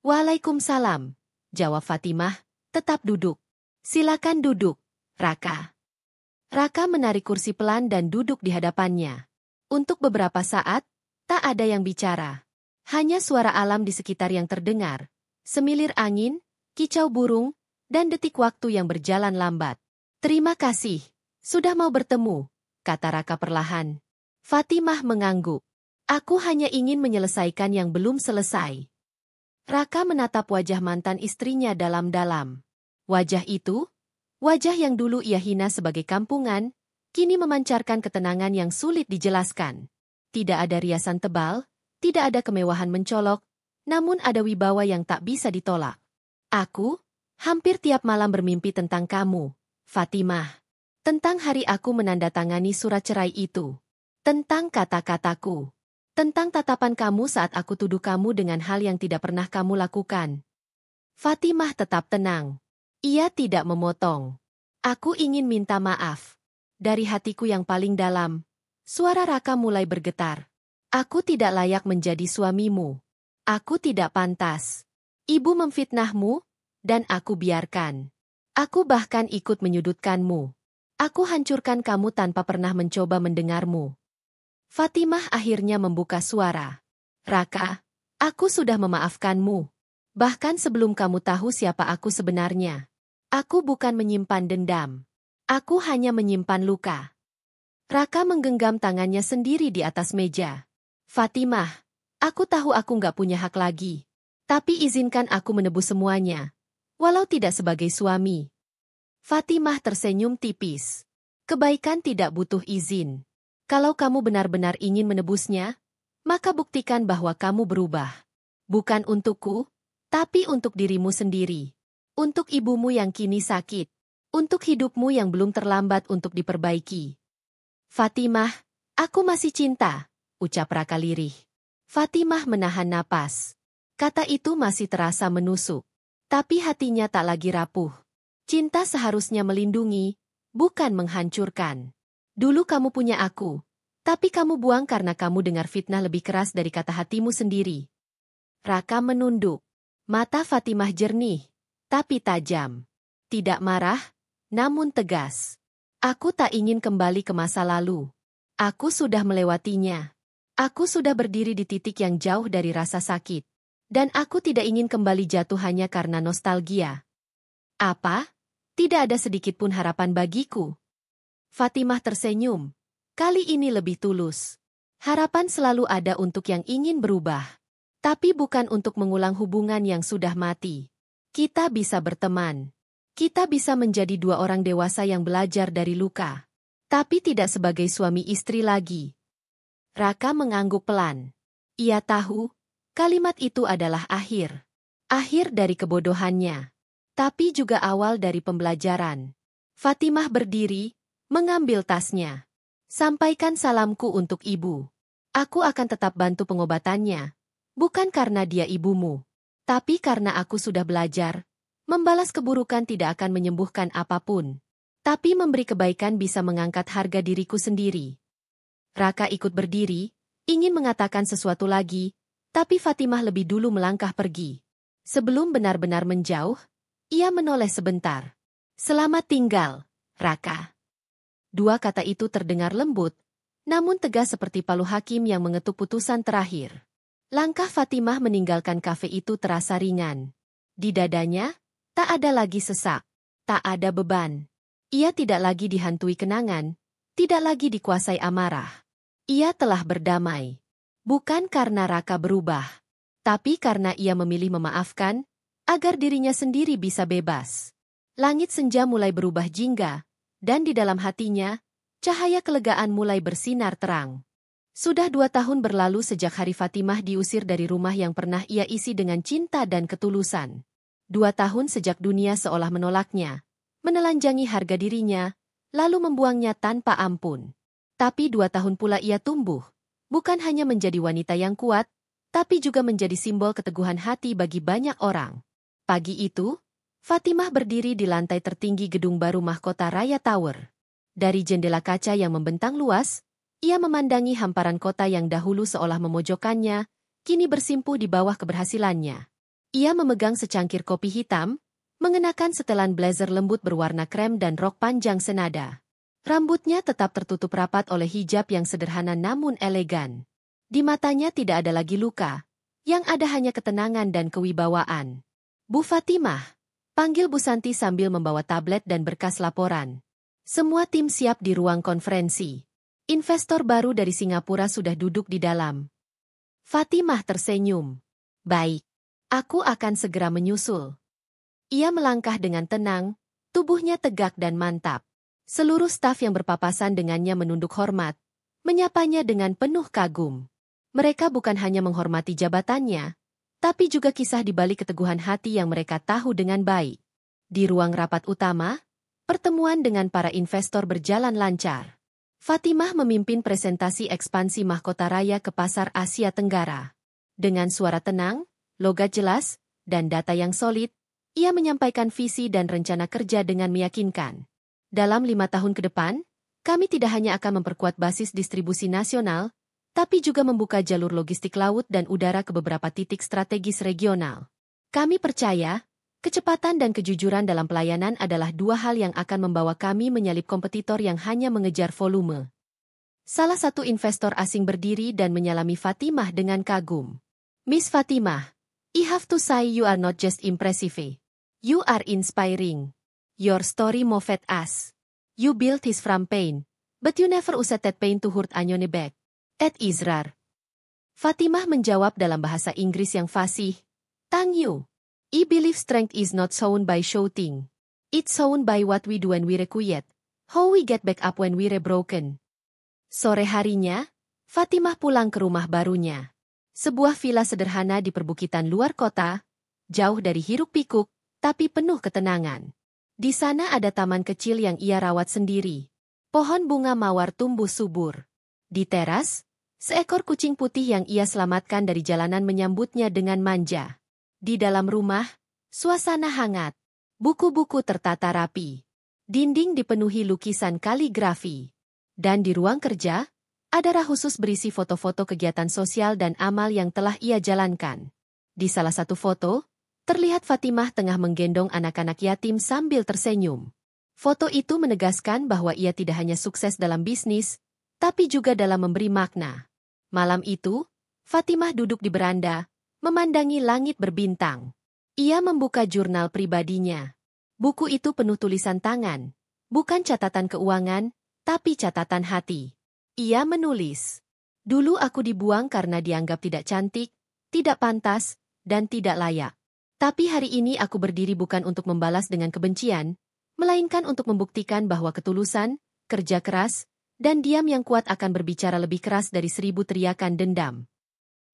Waalaikumsalam, jawab Fatimah, tetap duduk. Silakan duduk, Raka. Raka menarik kursi pelan dan duduk di hadapannya. Untuk beberapa saat, tak ada yang bicara. Hanya suara alam di sekitar yang terdengar. Semilir angin, kicau burung, dan detik waktu yang berjalan lambat. Terima kasih, sudah mau bertemu, kata Raka perlahan. Fatimah mengangguk. Aku hanya ingin menyelesaikan yang belum selesai. Raka menatap wajah mantan istrinya dalam-dalam. Wajah itu, wajah yang dulu ia hina sebagai kampungan, kini memancarkan ketenangan yang sulit dijelaskan. Tidak ada riasan tebal, tidak ada kemewahan mencolok, namun ada wibawa yang tak bisa ditolak. Aku, hampir tiap malam bermimpi tentang kamu, Fatimah. Tentang hari aku menandatangani surat cerai itu. Tentang kata-kataku. Tentang tatapan kamu saat aku tuduh kamu dengan hal yang tidak pernah kamu lakukan. Fatimah tetap tenang. Ia tidak memotong. Aku ingin minta maaf. Dari hatiku yang paling dalam, suara Raka mulai bergetar. Aku tidak layak menjadi suamimu. Aku tidak pantas. Ibu memfitnahmu, dan aku biarkan. Aku bahkan ikut menyudutkanmu. Aku hancurkan kamu tanpa pernah mencoba mendengarmu. Fatimah akhirnya membuka suara. Raka, aku sudah memaafkanmu. Bahkan sebelum kamu tahu siapa aku sebenarnya. Aku bukan menyimpan dendam. Aku hanya menyimpan luka. Raka menggenggam tangannya sendiri di atas meja. Fatimah, aku tahu aku nggak punya hak lagi. Tapi izinkan aku menebus semuanya. Walau tidak sebagai suami. Fatimah tersenyum tipis. Kebaikan tidak butuh izin. Kalau kamu benar-benar ingin menebusnya, maka buktikan bahwa kamu berubah. Bukan untukku, tapi untuk dirimu sendiri. Untuk ibumu yang kini sakit. Untuk hidupmu yang belum terlambat untuk diperbaiki. Fatimah, aku masih cinta, ucap Raka lirih. Fatimah menahan napas. Kata itu masih terasa menusuk. Tapi hatinya tak lagi rapuh. Cinta seharusnya melindungi, bukan menghancurkan. Dulu kamu punya aku, tapi kamu buang karena kamu dengar fitnah lebih keras dari kata hatimu sendiri. Raka menunduk. Mata Fatimah jernih, tapi tajam. Tidak marah, namun tegas. Aku tak ingin kembali ke masa lalu. Aku sudah melewatinya. Aku sudah berdiri di titik yang jauh dari rasa sakit. Dan aku tidak ingin kembali jatuh hanya karena nostalgia. Apa? Tidak ada sedikit pun harapan bagiku. Fatimah tersenyum. Kali ini lebih tulus. Harapan selalu ada untuk yang ingin berubah. Tapi bukan untuk mengulang hubungan yang sudah mati. Kita bisa berteman. Kita bisa menjadi dua orang dewasa yang belajar dari luka. Tapi tidak sebagai suami istri lagi. Raka mengangguk pelan. Ia tahu, kalimat itu adalah akhir. Akhir dari kebodohannya. Tapi juga awal dari pembelajaran. Fatimah berdiri, mengambil tasnya. Sampaikan salamku untuk ibu. Aku akan tetap bantu pengobatannya. Bukan karena dia ibumu. Tapi karena aku sudah belajar, membalas keburukan tidak akan menyembuhkan apapun. Tapi memberi kebaikan bisa mengangkat harga diriku sendiri. Raka ikut berdiri, ingin mengatakan sesuatu lagi, tapi Fatimah lebih dulu melangkah pergi. Sebelum benar-benar menjauh, ia menoleh sebentar. Selamat tinggal, Raka. Dua kata itu terdengar lembut, namun tegas seperti palu hakim yang mengetuk putusan terakhir. Langkah Fatimah meninggalkan kafe itu terasa ringan. Di dadanya, tak ada lagi sesak, tak ada beban. Ia tidak lagi dihantui kenangan, tidak lagi dikuasai amarah. Ia telah berdamai. Bukan karena Raka berubah, tapi karena ia memilih memaafkan, agar dirinya sendiri bisa bebas. Langit senja mulai berubah jingga, dan di dalam hatinya, cahaya kelegaan mulai bersinar terang. Sudah 2 tahun berlalu sejak hari Fatimah diusir dari rumah yang pernah ia isi dengan cinta dan ketulusan. 2 tahun sejak dunia seolah menolaknya, menelanjangi harga dirinya, lalu membuangnya tanpa ampun. Tapi 2 tahun pula ia tumbuh, bukan hanya menjadi wanita yang kuat, tapi juga menjadi simbol keteguhan hati bagi banyak orang. Pagi itu, Fatimah berdiri di lantai tertinggi gedung baru Mahkota Raya Tower. Dari jendela kaca yang membentang luas, ia memandangi hamparan kota yang dahulu seolah memojokkannya, kini bersimpuh di bawah keberhasilannya. Ia memegang secangkir kopi hitam, mengenakan setelan blazer lembut berwarna krem dan rok panjang senada. Rambutnya tetap tertutup rapat oleh hijab yang sederhana namun elegan. Di matanya tidak ada lagi luka, yang ada hanya ketenangan dan kewibawaan. "Bu Fatimah," panggil Bu Santi sambil membawa tablet dan berkas laporan. Semua tim siap di ruang konferensi. Investor baru dari Singapura sudah duduk di dalam. Fatimah tersenyum. "Baik, aku akan segera menyusul." Ia melangkah dengan tenang, tubuhnya tegak dan mantap. Seluruh staf yang berpapasan dengannya menunduk hormat, menyapanya dengan penuh kagum. Mereka bukan hanya menghormati jabatannya, tapi juga kisah di balik keteguhan hati yang mereka tahu dengan baik. Di ruang rapat utama, pertemuan dengan para investor berjalan lancar. Fatimah memimpin presentasi ekspansi mahkota raya ke pasar Asia Tenggara. Dengan suara tenang, logat jelas, dan data yang solid, ia menyampaikan visi dan rencana kerja dengan meyakinkan. Dalam 5 tahun ke depan, kami tidak hanya akan memperkuat basis distribusi nasional, tapi juga membuka jalur logistik laut dan udara ke beberapa titik strategis regional. Kami percaya, kecepatan dan kejujuran dalam pelayanan adalah dua hal yang akan membawa kami menyalip kompetitor yang hanya mengejar volume. Salah satu investor asing berdiri dan menyalami Fatimah dengan kagum. "Miss Fatimah, I have to say you are not just impressive. You are inspiring. Your story moved us. You built his from pain, but you never used that pain to hurt anyone back. At Israr." Fatimah menjawab dalam bahasa Inggris yang fasih. "Thank you. I believe strength is not shown by shouting. It's shown by what we do when we're quiet, how we get back up when we're broken." Sore harinya, Fatimah pulang ke rumah barunya. Sebuah villa sederhana di perbukitan luar kota, jauh dari hiruk-pikuk, tapi penuh ketenangan. Di sana ada taman kecil yang ia rawat sendiri. Pohon bunga mawar tumbuh subur. Di teras, seekor kucing putih yang ia selamatkan dari jalanan menyambutnya dengan manja. Di dalam rumah, suasana hangat. Buku-buku tertata rapi. Dinding dipenuhi lukisan kaligrafi. Dan di ruang kerja, ada rak khusus berisi foto-foto kegiatan sosial dan amal yang telah ia jalankan. Di salah satu foto, terlihat Fatimah tengah menggendong anak-anak yatim sambil tersenyum. Foto itu menegaskan bahwa ia tidak hanya sukses dalam bisnis, tapi juga dalam memberi makna. Malam itu, Fatimah duduk di beranda, memandangi langit berbintang. Ia membuka jurnal pribadinya. Buku itu penuh tulisan tangan, bukan catatan keuangan, tapi catatan hati. Ia menulis, "Dulu aku dibuang karena dianggap tidak cantik, tidak pantas, dan tidak layak. Tapi hari ini aku berdiri bukan untuk membalas dengan kebencian, melainkan untuk membuktikan bahwa ketulusan, kerja keras, dan diam yang kuat akan berbicara lebih keras dari 1000 teriakan dendam.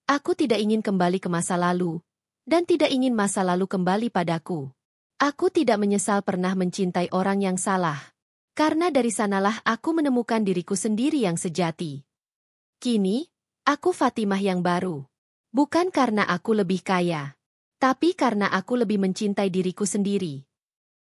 Aku tidak ingin kembali ke masa lalu, dan tidak ingin masa lalu kembali padaku. Aku tidak menyesal pernah mencintai orang yang salah, karena dari sanalah aku menemukan diriku sendiri yang sejati. Kini, aku Fatimah yang baru. Bukan karena aku lebih kaya, tapi karena aku lebih mencintai diriku sendiri."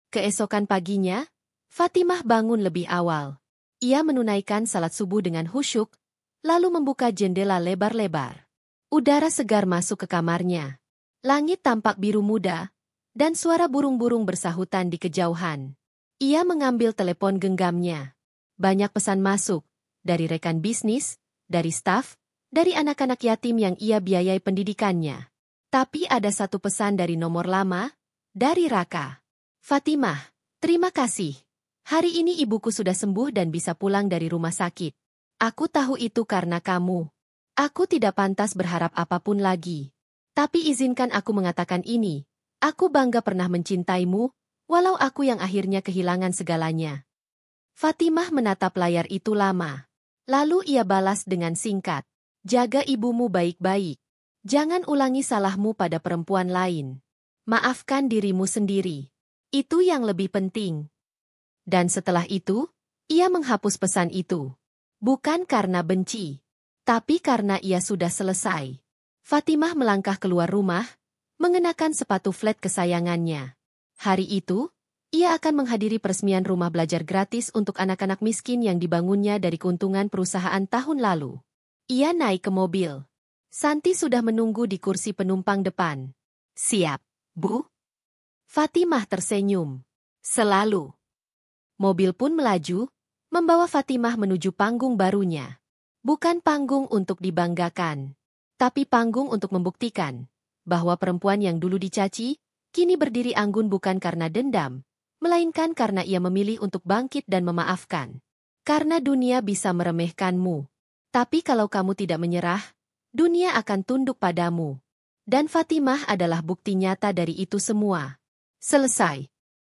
Keesokan paginya, Fatimah bangun lebih awal. Ia menunaikan salat subuh dengan khusyuk, lalu membuka jendela lebar-lebar. Udara segar masuk ke kamarnya. Langit tampak biru muda, dan suara burung-burung bersahutan di kejauhan. Ia mengambil telepon genggamnya. Banyak pesan masuk, dari rekan bisnis, dari staf, dari anak-anak yatim yang ia biayai pendidikannya. Tapi ada satu pesan dari nomor lama, dari Raka. "Fatimah, terima kasih. Hari ini ibuku sudah sembuh dan bisa pulang dari rumah sakit. Aku tahu itu karena kamu. Aku tidak pantas berharap apapun lagi. Tapi izinkan aku mengatakan ini. Aku bangga pernah mencintaimu, walau aku yang akhirnya kehilangan segalanya." Fatimah menatap layar itu lama. Lalu ia balas dengan singkat. "Jaga ibumu baik-baik. Jangan ulangi salahmu pada perempuan lain. Maafkan dirimu sendiri. Itu yang lebih penting." Dan setelah itu, ia menghapus pesan itu. Bukan karena benci, tapi karena ia sudah selesai. Fatimah melangkah keluar rumah, mengenakan sepatu flat kesayangannya. Hari itu, ia akan menghadiri peresmian rumah belajar gratis untuk anak-anak miskin yang dibangunnya dari keuntungan perusahaan tahun lalu. Ia naik ke mobil. Santi sudah menunggu di kursi penumpang depan. "Siap, Bu?" Fatimah tersenyum. Selalu. Mobil pun melaju, membawa Fatimah menuju panggung barunya. Bukan panggung untuk dibanggakan, tapi panggung untuk membuktikan bahwa perempuan yang dulu dicaci, kini berdiri anggun bukan karena dendam, melainkan karena ia memilih untuk bangkit dan memaafkan. Karena dunia bisa meremehkanmu, tapi kalau kamu tidak menyerah, dunia akan tunduk padamu. Dan Fatimah adalah bukti nyata dari itu semua. Selesai.